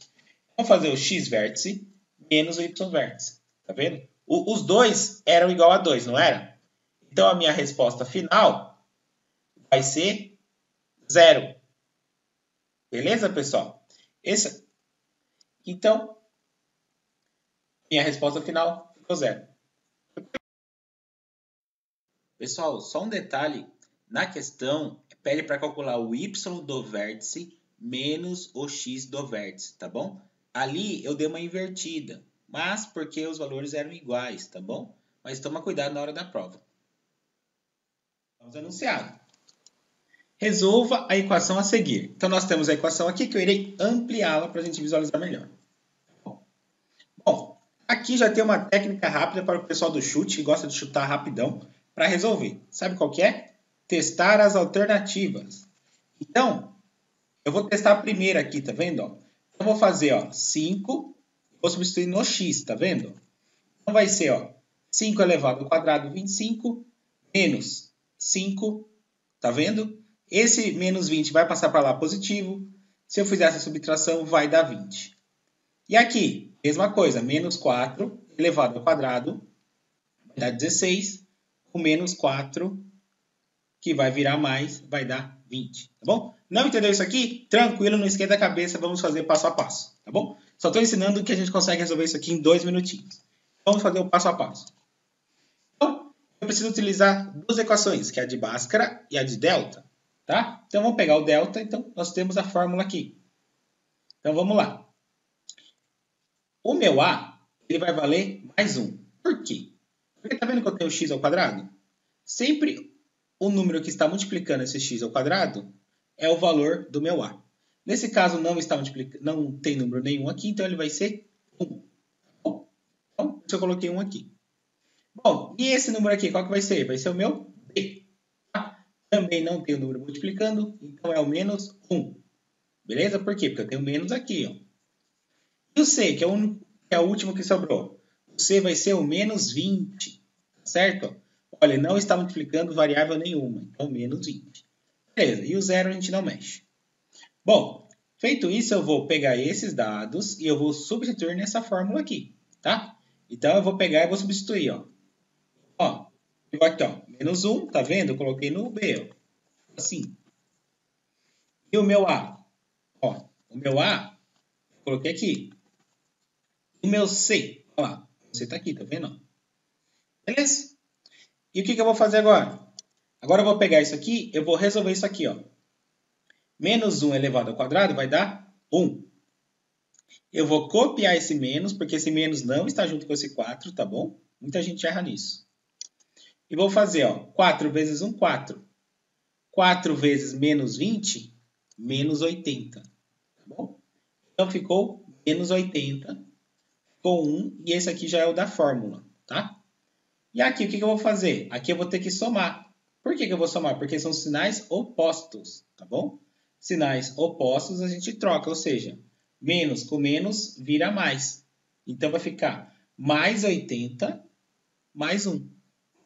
Vamos fazer o x vértice menos o y vértice. Tá vendo? Os dois eram igual a 2, não era? Então, a minha resposta final vai ser 0. Beleza, pessoal? Então, minha resposta final ficou 0. Pessoal, só um detalhe. Na questão, pede para calcular o y do vértice menos o x do vértice, tá bom? Ali eu dei uma invertida, mas porque os valores eram iguais, tá bom? Mas toma cuidado na hora da prova. Vamos anunciar. Resolva a equação a seguir. Então, nós temos a equação aqui que eu irei ampliá-la para a gente visualizar melhor. Bom, aqui já tem uma técnica rápida para o pessoal do chute, que gosta de chutar rapidão, para resolver. Sabe qual que é? Testar as alternativas. Então, eu vou testar a primeira aqui, tá vendo? Eu vou fazer 5, vou substituir no x, tá vendo? Então vai ser 5 elevado ao quadrado, 25, menos 5, tá vendo? Esse menos 20 vai passar para lá positivo. Se eu fizer essa subtração, vai dar 20. E aqui, mesma coisa, menos 4 elevado ao quadrado vai dar 16, o menos 4, que vai virar mais, vai dar 20, tá bom? Não entendeu isso aqui? Tranquilo, não esquenta a cabeça, vamos fazer passo a passo, tá bom? Só estou ensinando que a gente consegue resolver isso aqui em 2 minutinhos. Vamos fazer o passo a passo. Então, eu preciso utilizar duas equações, que é a de Bhaskara e a de delta, tá? Então, vamos pegar o delta, então nós temos a fórmula aqui. Então, vamos lá. O meu a, ele vai valer mais 1. Por quê? Porque tá vendo que eu tenho x ao quadrado? Sempre o número que está multiplicando esse x ao quadrado é o valor do meu a. Nesse caso, não tem número nenhum aqui, então ele vai ser 1. Bom, então, eu coloquei 1 aqui. Bom, e esse número aqui, qual que vai ser? Vai ser o meu b. Tá? Também não tem o número multiplicando, então é o menos 1. Beleza? Por quê? Porque eu tenho menos aqui, ó. E o C, que é o último que sobrou? O C vai ser o menos 20, certo? Olha, não está multiplicando variável nenhuma, então menos 20. Beleza, e o zero a gente não mexe. Bom, feito isso, eu vou pegar esses dados e eu vou substituir nessa fórmula aqui, tá? Então, eu vou pegar e vou substituir, ó. Ó, aqui, ó, menos 1, tá vendo? Eu coloquei no B, ó. Assim. E o meu A? Ó, o meu A, eu coloquei aqui. O meu C, olha lá, o C tá aqui, tá vendo? Beleza? E o que eu vou fazer agora? Agora eu vou pegar isso aqui, eu vou resolver isso aqui, ó. Menos 1 elevado ao quadrado vai dar 1. Eu vou copiar esse menos, porque esse menos não está junto com esse 4, tá bom? Muita gente erra nisso. E vou fazer, ó, 4 vezes 1, 4. 4 vezes menos 20, menos 80. Tá bom? Então ficou menos 80 com 1, e esse aqui já é o da fórmula, tá? E aqui, o que eu vou fazer? Aqui eu vou ter que somar. Por que eu vou somar? Porque são sinais opostos, tá bom? Sinais opostos a gente troca, ou seja, menos com menos vira mais. Então, vai ficar mais 80 mais 1.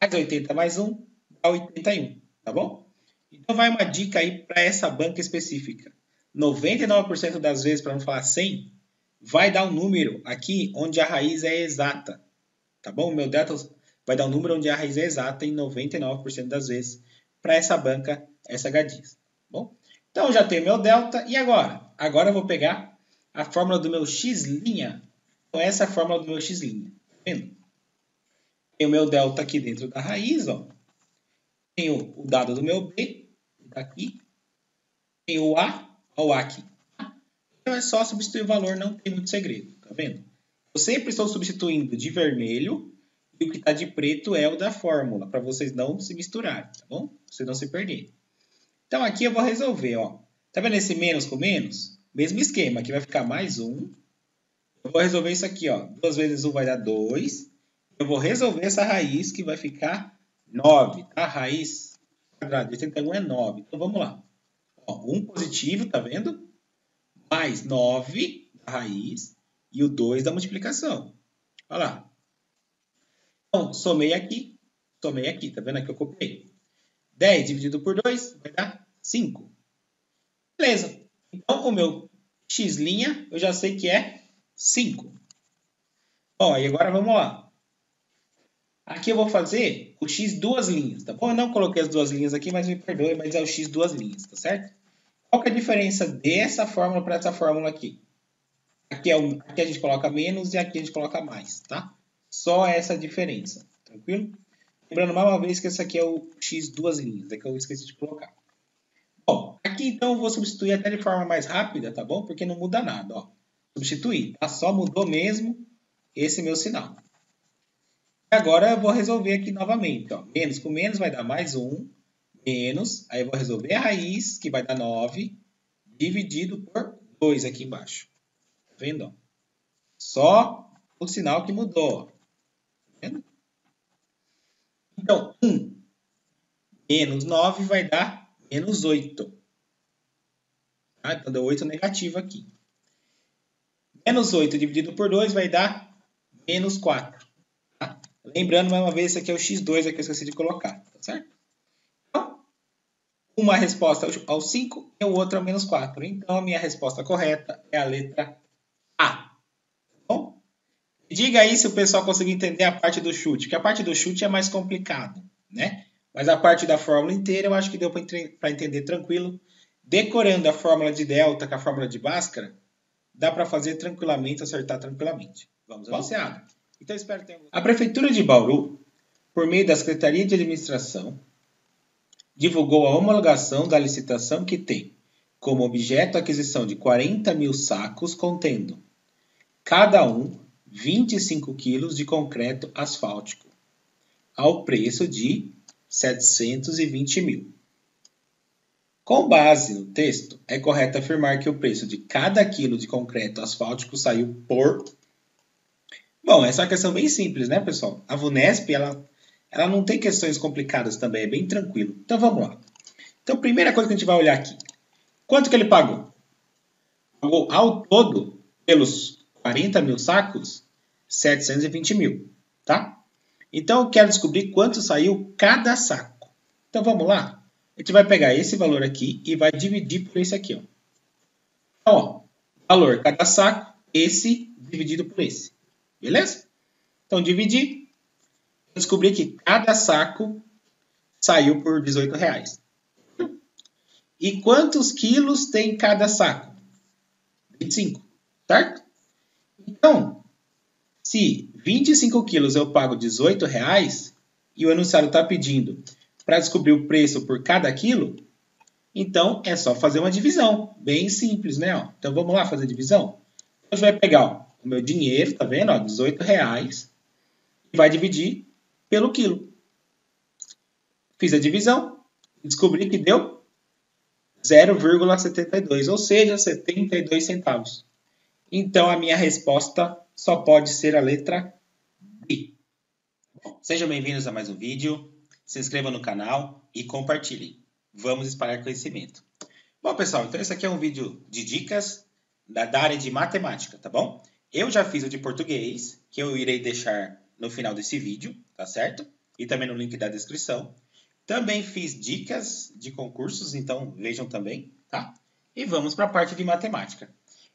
Mais 80 mais 1 dá 81, tá bom? Então, vai uma dica aí para essa banca específica. 99% das vezes, para não falar 100, vai dar um número aqui onde a raiz é exata, tá bom? O meu delta vai dar um número onde a raiz é exata em 99% das vezes para essa banca, essa gadiz. Tá bom? Então, eu já tenho meu delta. E agora? Agora eu vou pegar a fórmula do meu x'. Então, essa é a fórmula do meu x'. Tá vendo? Tem o meu delta aqui dentro da raiz, ó. Tenho o dado do meu b, que tá aqui. Tem o a, ó, o a aqui. Então, é só substituir o valor, não tem muito segredo, tá vendo? Eu sempre estou substituindo de vermelho e o que está de preto é o da fórmula, para vocês não se misturarem, tá bom? Pra vocês não se perderem. Então, aqui eu vou resolver, ó. Tá vendo esse menos com menos? Mesmo esquema, aqui vai ficar mais 1. Eu vou resolver isso aqui, ó. 2 vezes 1 vai dar 2. Eu vou resolver essa raiz que vai ficar 9, tá? A raiz quadrada de 81 é 9. Então, vamos lá. Ó, 1 positivo, tá vendo? Mais 9 da raiz e o 2 da multiplicação. Olha lá. Então, somei aqui. Somei aqui, tá vendo aqui? Eu copiei. 10 dividido por 2 vai dar 5. Beleza. Então, o meu x' eu já sei que é 5. Bom, e agora vamos lá. Aqui eu vou fazer o x duas linhas, tá bom? Eu não coloquei as duas linhas aqui, mas me perdoe, mas é o x duas linhas, tá certo? Qual que é a diferença dessa fórmula para essa fórmula aqui? Aqui a gente coloca menos e aqui a gente coloca mais, tá? Só essa diferença, tranquilo? Lembrando mais uma vez que esse aqui é o x duas linhas, é que eu esqueci de colocar. Bom, aqui então eu vou substituir até de forma mais rápida, tá bom? Porque não muda nada, ó. Substituir, tá? Só mudou mesmo esse meu sinal. Agora eu vou resolver aqui novamente, ó. Menos com menos vai dar mais 1, menos, aí eu vou resolver a raiz, que vai dar 9, dividido por 2 aqui embaixo. Tá vendo, ó? Só o sinal que mudou, ó. Tá vendo? Então, 1 menos 9 vai dar menos 8. Tá? Então, deu 8 negativo aqui. Menos 8 dividido por 2 vai dar menos 4. Tá? Lembrando, mais uma vez, esse aqui é o x2 que eu esqueci de colocar. Tá certo? Então, uma resposta ao 5 e o outro ao menos 4. Então, a minha resposta correta é a letra A. Tá bom? Diga aí se o pessoal conseguiu entender a parte do chute, porque a parte do chute é mais complicado, né? Mas a parte da fórmula inteira eu acho que deu para entender tranquilo. Decorando a fórmula de delta com a fórmula de Bhaskara, dá para fazer tranquilamente, acertar tranquilamente. Vamos anunciado. Então espero ter... A Prefeitura de Bauru, por meio da Secretaria de Administração, divulgou a homologação da licitação que tem como objeto a aquisição de 40 mil sacos contendo cada um 25 quilos de concreto asfáltico, ao preço de 720 mil. Com base no texto, é correto afirmar que o preço de cada quilo de concreto asfáltico saiu por... Bom, essa é uma questão bem simples, né, pessoal? A VUNESP, ela não tem questões complicadas também, é bem tranquilo. Então, vamos lá. Então, primeira coisa que a gente vai olhar aqui. Quanto que ele pagou? Pagou ao todo, pelos 40 mil sacos, 720 mil, tá? Então, eu quero descobrir quanto saiu cada saco. Então, vamos lá. A gente vai pegar esse valor aqui e vai dividir por esse aqui, ó. Então, ó, valor cada saco, esse dividido por esse. Beleza? Então, dividir. Descobri que cada saco saiu por R$18. E quantos quilos tem cada saco? 25, certo? Então, se 25 quilos eu pago R$18 e o enunciado está pedindo para descobrir o preço por cada quilo, então é só fazer uma divisão. Bem simples, né? Ó. Então vamos lá fazer a divisão? A gente vai pegar ó, o meu dinheiro, tá vendo? Ó, R$18 e vai dividir pelo quilo. Fiz a divisão e descobri que deu 0,72, ou seja, 72 centavos. Então a minha resposta só pode ser a letra B. Sejam bem-vindos a mais um vídeo. Se inscrevam no canal e compartilhem. Vamos espalhar conhecimento. Bom, pessoal, então esse aqui é um vídeo de dicas da área de matemática, tá bom? Eu já fiz o de português, que eu irei deixar no final desse vídeo, tá certo? E também no link da descrição. Também fiz dicas de concursos, então vejam também, tá? E vamos para a parte de matemática.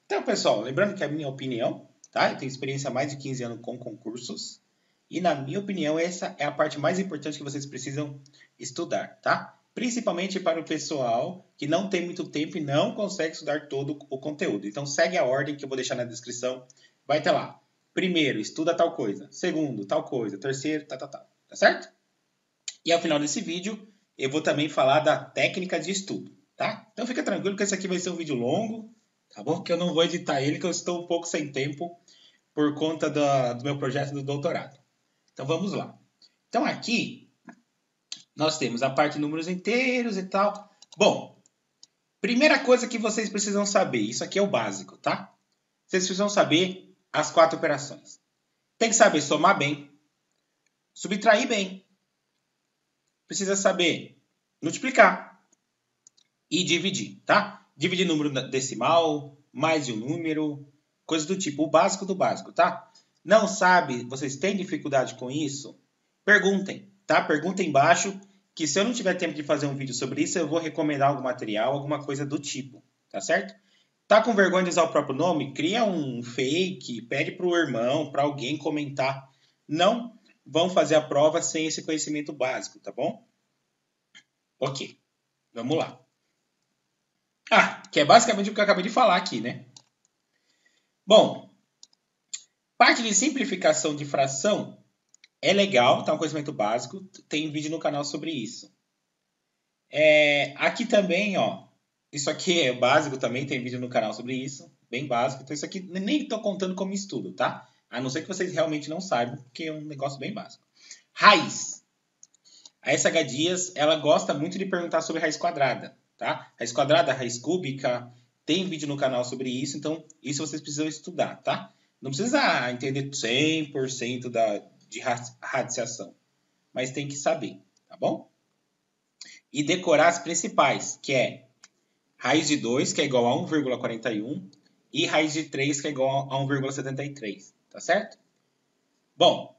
Então, pessoal, lembrando que é a minha opinião, tá? Eu tenho experiência há mais de 15 anos com concursos. E, na minha opinião, essa é a parte mais importante que vocês precisam estudar, tá? Principalmente para o pessoal que não tem muito tempo e não consegue estudar todo o conteúdo. Então, segue a ordem que eu vou deixar na descrição. Vai ter lá. Primeiro, estuda tal coisa. Segundo, tal coisa. Terceiro, tal. Tá certo? E ao final desse vídeo, eu vou também falar da técnica de estudo, tá? Então, fica tranquilo que esse aqui vai ser um vídeo longo, tá bom? Que eu não vou editar ele, que eu estou um pouco sem tempo por conta do meu projeto do doutorado. Então, vamos lá. Então, aqui, nós temos a parte de números inteiros e tal. Bom, primeira coisa que vocês precisam saber, isso aqui é o básico, tá? Vocês precisam saber as 4 operações. Tem que saber somar bem, subtrair bem, precisa saber multiplicar e dividir, tá? Dividir número decimal, mais de um número, coisas do tipo, o básico do básico, tá? Não sabe, vocês têm dificuldade com isso? Perguntem, tá? Pergunta embaixo, que se eu não tiver tempo de fazer um vídeo sobre isso, eu vou recomendar algum material, alguma coisa do tipo, tá certo? Tá com vergonha de usar o próprio nome? Cria um fake, pede pro irmão, para alguém comentar. Não vão fazer a prova sem esse conhecimento básico, tá bom? Ok, vamos lá. Que é basicamente o que eu acabei de falar aqui, né? Bom, parte de simplificação de fração é legal, tá um conhecimento básico, tem vídeo no canal sobre isso. Aqui também, ó, isso aqui é básico também, tem vídeo no canal sobre isso, bem básico. Então isso aqui nem estou contando como estudo, tá? A não ser que vocês realmente não saibam, porque é um negócio bem básico. Raiz. A SH Dias, ela gosta muito de perguntar sobre raiz quadrada, tá? Raiz quadrada, raiz cúbica, tem vídeo no canal sobre isso, então isso vocês precisam estudar, tá? Não precisa entender 100% de radiciação, mas tem que saber, tá bom? E decorar as principais, que é raiz de 2, que é igual a 1,41, e raiz de 3, que é igual a 1,73, tá certo? Bom,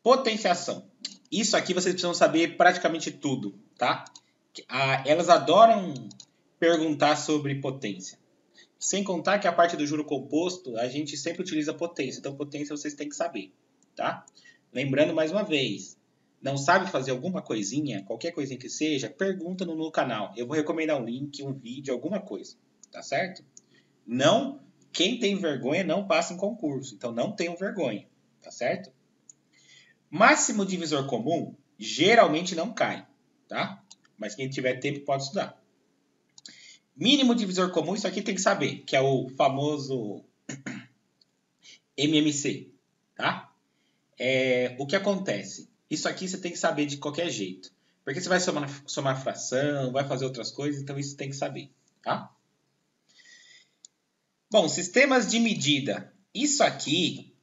potenciação. Isso aqui vocês precisam saber praticamente tudo, tá? Elas adoram perguntar sobre potência. Sem contar que a parte do juro composto, a gente sempre utiliza potência. Então, potência vocês têm que saber, tá? Lembrando mais uma vez, não sabe fazer alguma coisinha, qualquer coisinha que seja, pergunta no canal. Eu vou recomendar um link, um vídeo, alguma coisa, tá certo? Não, quem tem vergonha não passa em concurso. Então, não tenham vergonha, tá certo? Máximo divisor comum, geralmente não cai, tá? Mas quem tiver tempo pode estudar. Mínimo divisor comum, isso aqui tem que saber, que é o famoso MMC, tá? O que acontece? Isso aqui você tem que saber de qualquer jeito. Porque você vai somar fração, vai fazer outras coisas, então isso tem que saber, tá? Bom, sistemas de medida. Isso aqui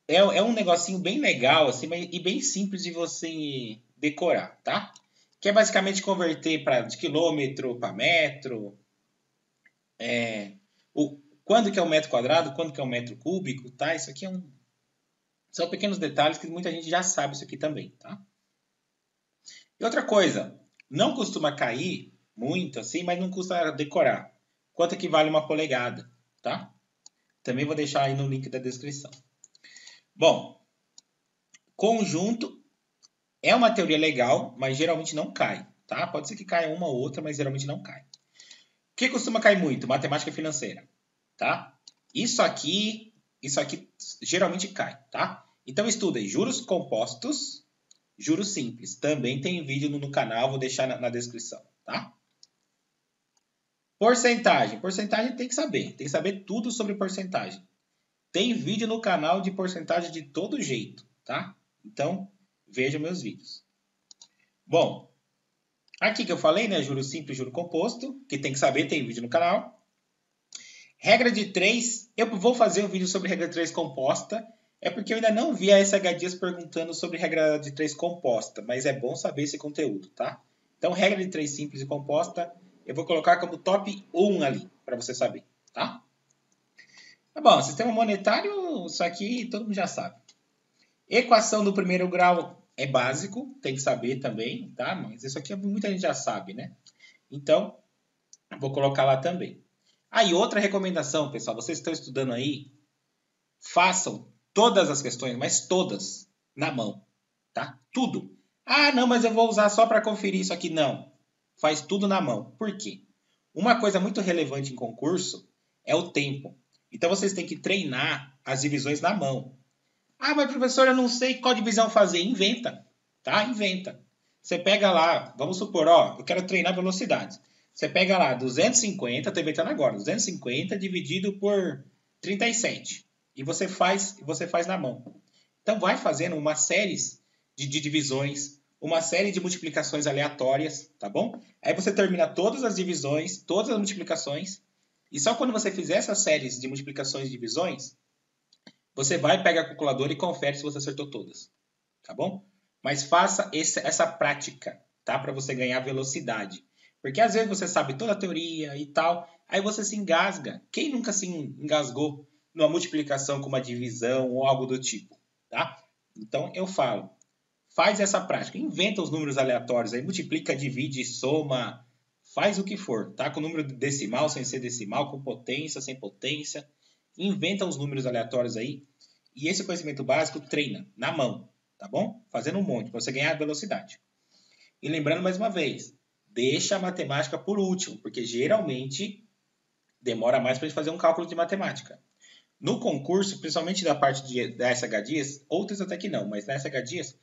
é um negocinho bem legal assim, e bem simples de você decorar, tá? Que é basicamente converter de quilômetro para metro. Quando que é o metro quadrado, quando que é o metro cúbico, tá? Isso aqui são pequenos detalhes que muita gente já sabe isso aqui também, tá? E outra coisa, não costuma cair muito assim, mas não custa decorar. Quanto que vale uma polegada, tá? Também vou deixar aí no link da descrição. Bom, conjunto é uma teoria legal, mas geralmente não cai, tá? Pode ser que caia uma ou outra, mas geralmente não cai. O que costuma cair muito? Matemática financeira, tá? Isso aqui geralmente cai, tá? Então estudem juros compostos, juros simples. Também tem vídeo no canal, vou deixar na descrição, tá? Porcentagem. Porcentagem tem que saber tudo sobre porcentagem. Tem vídeo no canal de porcentagem de todo jeito, tá? Então, veja meus vídeos. Bom, aqui que eu falei, né? Juro simples, juro composto, que tem que saber, tem vídeo no canal. Regra de 3, eu vou fazer um vídeo sobre regra de 3 composta, é porque eu ainda não vi a SH Dias perguntando sobre regra de 3 composta, mas é bom saber esse conteúdo, tá? Então, regra de 3 simples e composta, eu vou colocar como top 1 ali, para você saber, tá? Tá bom, sistema monetário, isso aqui todo mundo já sabe. Equação do primeiro grau é básico, tem que saber também, tá? Mas isso aqui muita gente já sabe, né? Então, vou colocar lá também. Aí, outra recomendação, pessoal, vocês estão estudando aí, façam todas as questões, mas todas, na mão, tá? Tudo. Ah, não, mas eu vou usar só para conferir isso aqui. Não. Faz tudo na mão. Por quê? Uma coisa muito relevante em concurso é o tempo. Então, vocês têm que treinar as divisões na mão. Ah, mas professor, eu não sei qual divisão fazer. Inventa, tá? Inventa. Você pega lá, vamos supor, ó, eu quero treinar velocidades. Você pega lá 250, estou inventando agora, 250 dividido por 37. E você faz na mão. Então vai fazendo uma série de divisões, uma série de multiplicações aleatórias, tá bom? Aí você termina todas as divisões, todas as multiplicações, e só quando você fizer essas séries de multiplicações e divisões, você vai, pega a calculadora e confere se você acertou todas, tá bom? Mas faça essa prática, tá? Para você ganhar velocidade. Porque às vezes você sabe toda a teoria e tal, aí você se engasga. Quem nunca se engasgou numa multiplicação com uma divisão ou algo do tipo, tá? Então eu falo, faz essa prática. Inventa os números aleatórios aí, multiplica, divide, soma, faz o que for, tá? Com número decimal, sem ser decimal, com potência, sem potência. Inventa os números aleatórios aí. E esse conhecimento básico treina na mão, tá bom? Fazendo um monte, para você ganhar velocidade. E lembrando mais uma vez, deixa a matemática por último, porque geralmente demora mais para a gente fazer um cálculo de matemática. No concurso, principalmente da parte da SHDias, outras até que não, mas na SHDias,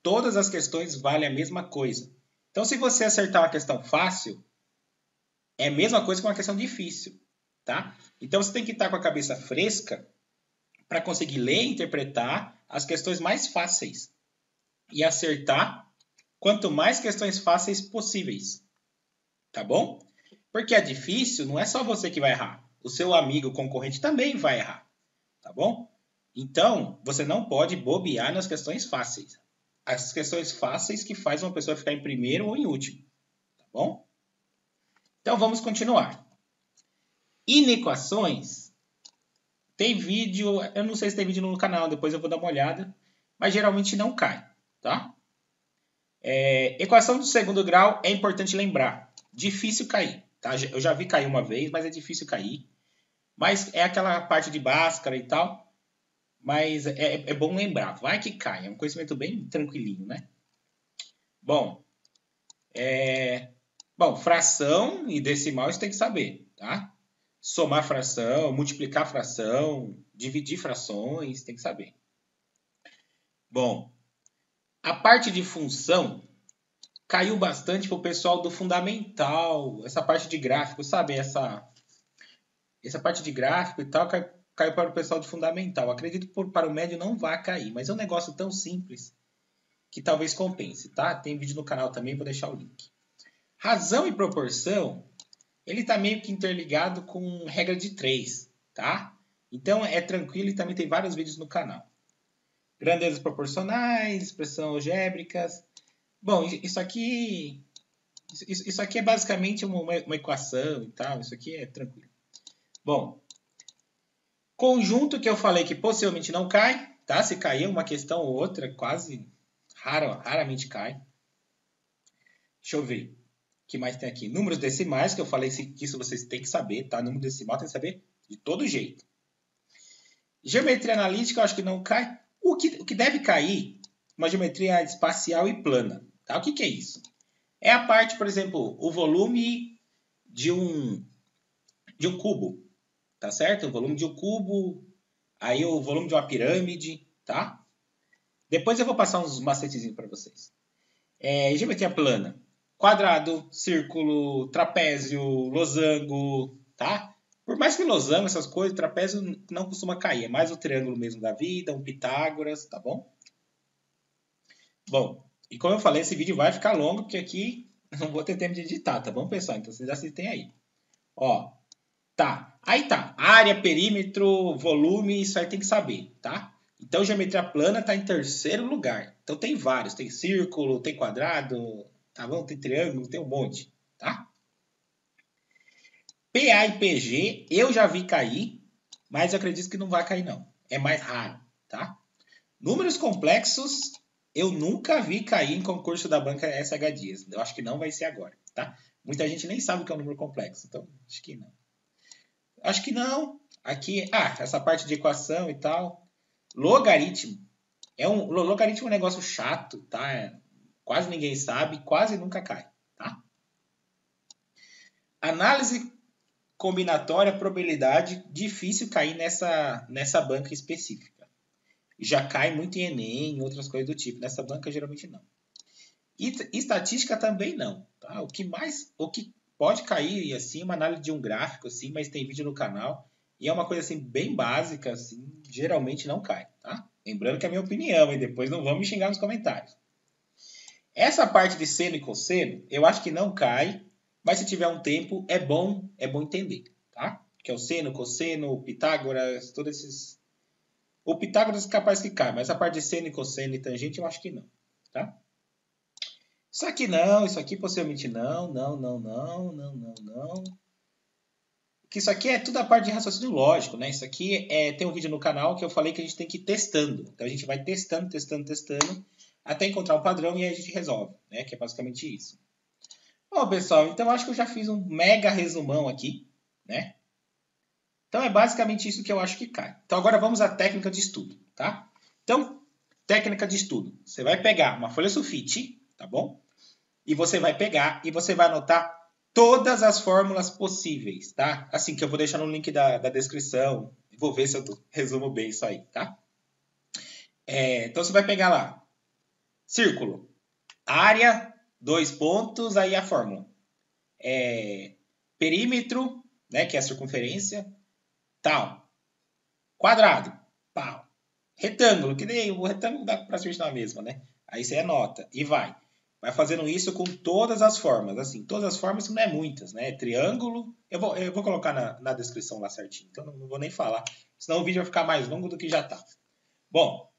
todas as questões valem a mesma coisa. Então, se você acertar uma questão fácil, é a mesma coisa que uma questão difícil, tá? Então, você tem que estar com a cabeça fresca para conseguir ler e interpretar as questões mais fáceis e acertar quanto mais questões fáceis possíveis, tá bom? Porque é difícil, não é só você que vai errar. O seu amigo concorrente também vai errar, tá bom? Então, você não pode bobear nas questões fáceis. As questões fáceis que fazem uma pessoa ficar em primeiro ou em último, tá bom? Então, vamos continuar. Inequações. Tem vídeo, eu não sei se tem vídeo no canal, depois eu vou dar uma olhada, mas geralmente não cai, tá? Equação do segundo grau é importante lembrar. Difícil cair, tá? Eu já vi cair uma vez, mas é difícil cair. Mas é aquela parte de Bhaskara e tal. Mas é bom lembrar. Vai que cai. É um conhecimento bem tranquilinho, né? Bom, fração e decimal você tem que saber, tá? Somar fração, multiplicar fração, dividir frações, tem que saber. Bom, a parte de função caiu bastante para o pessoal do fundamental. Essa parte de gráfico, sabe? Essa parte de gráfico e tal caiu para o pessoal de fundamental. Acredito que para o médio não vai cair, mas é um negócio tão simples que talvez compense, tá? Tem vídeo no canal também, vou deixar o link. Razão e proporção, ele está meio que interligado com regra de 3, tá? Então é tranquilo e também tem vários vídeos no canal. Grandezas proporcionais, expressão algébricas. Bom, isso aqui é basicamente uma equação e tal, isso aqui é tranquilo. Bom, conjunto que eu falei que possivelmente não cai, tá? Se cair uma questão ou outra, quase raramente cai. Deixa eu ver. O que mais tem aqui? Números decimais, que eu falei que isso vocês têm que saber, tá? Número decimal tem que saber de todo jeito. Geometria analítica eu acho que não cai. O que deve cair, uma geometria espacial e plana, tá? O que é isso? É a parte, por exemplo, o volume de um cubo, tá certo? O volume de um cubo, aí o volume de uma pirâmide, tá? Depois eu vou passar uns macetezinhos para vocês. Geometria plana. Quadrado, círculo, trapézio, losango, tá? Por mais que losango, essas coisas, trapézio não costuma cair. É mais o triângulo mesmo da vida, um Pitágoras, tá bom? Bom, e como eu falei, esse vídeo vai ficar longo, porque aqui não vou ter tempo de editar, tá bom, pessoal? Então vocês assistem aí. Ó, tá. Aí tá. Área, perímetro, volume, isso aí tem que saber, tá? Então, geometria plana está em terceiro lugar. Então, tem vários. Tem círculo, tem quadrado, tá bom? Tem triângulo, tem um monte, tá? PA e PG, eu já vi cair, mas eu acredito que não vai cair, não. É mais raro, tá? Números complexos, eu nunca vi cair em concurso da banca SHDias. Eu acho que não vai ser agora, tá? Muita gente nem sabe o que é um número complexo, então acho que não. Acho que não. Aqui, essa parte de equação e tal. Logaritmo. Logaritmo é um negócio chato, tá? Quase ninguém sabe, quase nunca cai, tá? Análise combinatória, probabilidade, difícil cair nessa banca específica. Já cai muito em Enem e outras coisas do tipo. Nessa banca, geralmente não. E estatística também não, tá? O que pode cair, assim, uma análise de um gráfico, assim, mas tem vídeo no canal. E é uma coisa, assim, bem básica, assim, geralmente não cai, tá? Lembrando que é a minha opinião, e depois não vão me xingar nos comentários. Essa parte de seno e cosseno, eu acho que não cai, mas se tiver um tempo, é bom entender, tá? Que é o seno, cosseno, Pitágoras, todos esses... O Pitágoras é capaz que cai, mas essa parte de seno e cosseno e tangente eu acho que não, tá? Isso aqui não, isso aqui possivelmente não. Que isso aqui é tudo a parte de raciocínio lógico, né? Isso aqui tem um vídeo no canal que eu falei que a gente tem que ir testando. Então a gente vai testando. até encontrar um padrão e aí a gente resolve, né? Que é basicamente isso. Bom, pessoal, então acho que eu já fiz um mega resumão aqui, né? Então é basicamente isso que eu acho que cai. Então agora vamos à técnica de estudo, tá? Então, técnica de estudo. Você vai pegar uma folha sulfite, tá bom? E você vai pegar e você vai anotar todas as fórmulas possíveis, tá? Assim que eu vou deixar no link da descrição. Vou ver se eu resumo bem isso aí, tá? Então você vai pegar lá, círculo, área, 2 pontos, aí a fórmula. Perímetro, né, que é a circunferência, tal. Quadrado, pau. Retângulo, que nem o retângulo dá para acertar na mesma, né? Aí você anota e vai. Vai fazendo isso com todas as formas. Assim, todas as formas não é muitas, né? Triângulo, eu vou colocar na descrição lá certinho, então não vou nem falar. Senão o vídeo vai ficar mais longo do que já tá. Bom,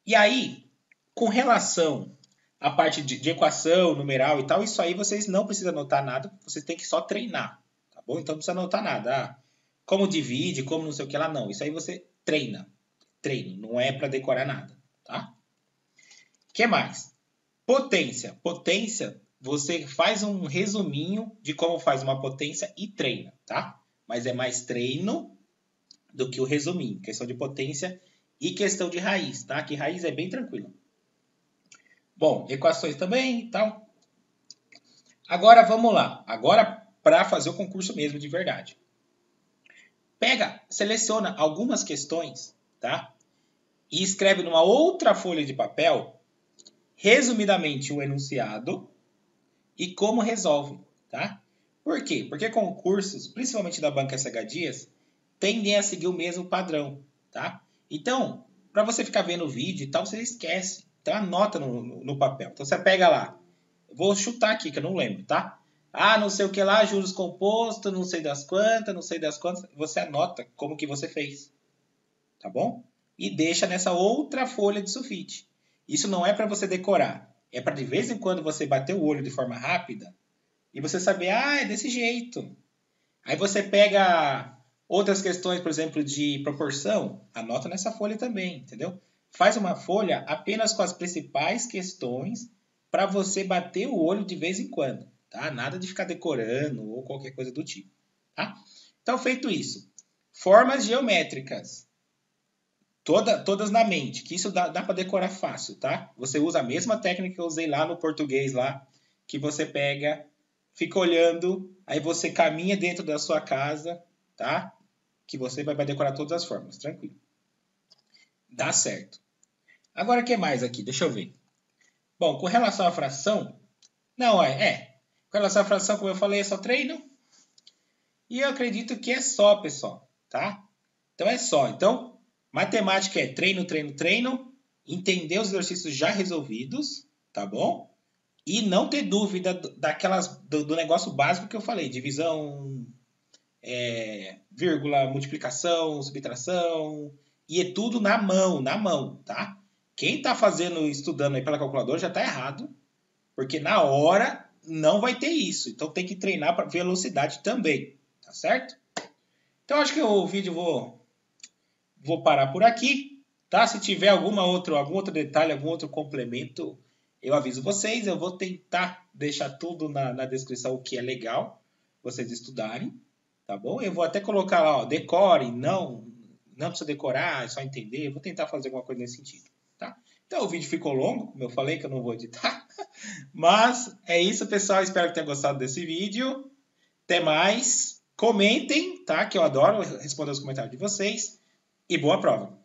e aí, com relação à parte de equação, numeral e tal, isso aí vocês não precisam anotar nada, vocês têm que só treinar, tá bom? Então não precisa anotar nada. Como divide, como não sei o que lá, não. Isso aí você treina. Treino, não é para decorar nada, tá? O que mais? Potência. Potência, você faz um resuminho de como faz uma potência e treina, tá? Mas é mais treino do que o resuminho. Questão de potência e questão de raiz, tá? Que raiz é bem tranquilo. Bom, equações também e tal. Agora vamos lá. Agora para fazer o concurso mesmo de verdade. Pega, seleciona algumas questões, tá? E escreve numa outra folha de papel, resumidamente, o enunciado e como resolve, tá? Por quê? Porque concursos, principalmente da Banca SH Dias, tendem a seguir o mesmo padrão, tá? Então, para você ficar vendo o vídeo e tal, você esquece. Então, anota no papel. Então, você pega lá. Vou chutar aqui, que eu não lembro, tá? Ah, não sei o que lá, juros compostos, não sei das quantas, não sei das quantas. Você anota como que você fez, tá bom? E deixa nessa outra folha de sulfite. Isso não é para você decorar. É para de vez em quando você bater o olho de forma rápida e você saber, ah, é desse jeito. Aí você pega outras questões, por exemplo, de proporção, anota nessa folha também, entendeu? Faz uma folha apenas com as principais questões para você bater o olho de vez em quando, tá? Nada de ficar decorando ou qualquer coisa do tipo, tá? Então, feito isso, formas geométricas. Todas na mente, que isso dá para decorar fácil, tá? Você usa a mesma técnica que eu usei lá no português, lá, que você pega, fica olhando, aí você caminha dentro da sua casa, tá? Que você vai decorar todas as formas, tranquilo. Dá certo. Agora, o que mais aqui? Deixa eu ver. Bom, com relação à fração, não, com relação à fração, como eu falei, é só treino. E eu acredito que é só, pessoal, tá? Então, é só. Então, matemática é treino, treino, treino, entender os exercícios já resolvidos, tá bom? E não ter dúvida do negócio básico que eu falei, divisão, vírgula, multiplicação, subtração, e é tudo na mão, tá? Quem tá estudando aí pela calculadora já tá errado, porque na hora não vai ter isso. Então tem que treinar para velocidade também, tá certo? Então acho que o vídeo vou parar por aqui, tá? Se tiver algum outro detalhe, algum outro complemento, eu aviso vocês. Eu vou tentar deixar tudo na descrição, o que é legal vocês estudarem, tá bom? Eu vou até colocar lá, ó, decore, não precisa decorar, é só entender. Eu vou tentar fazer alguma coisa nesse sentido, tá? Então o vídeo ficou longo, como eu falei, que eu não vou editar. Mas é isso, pessoal. Espero que tenham gostado desse vídeo. Até mais. Comentem, tá? Que eu adoro responder os comentários de vocês. E boa prova!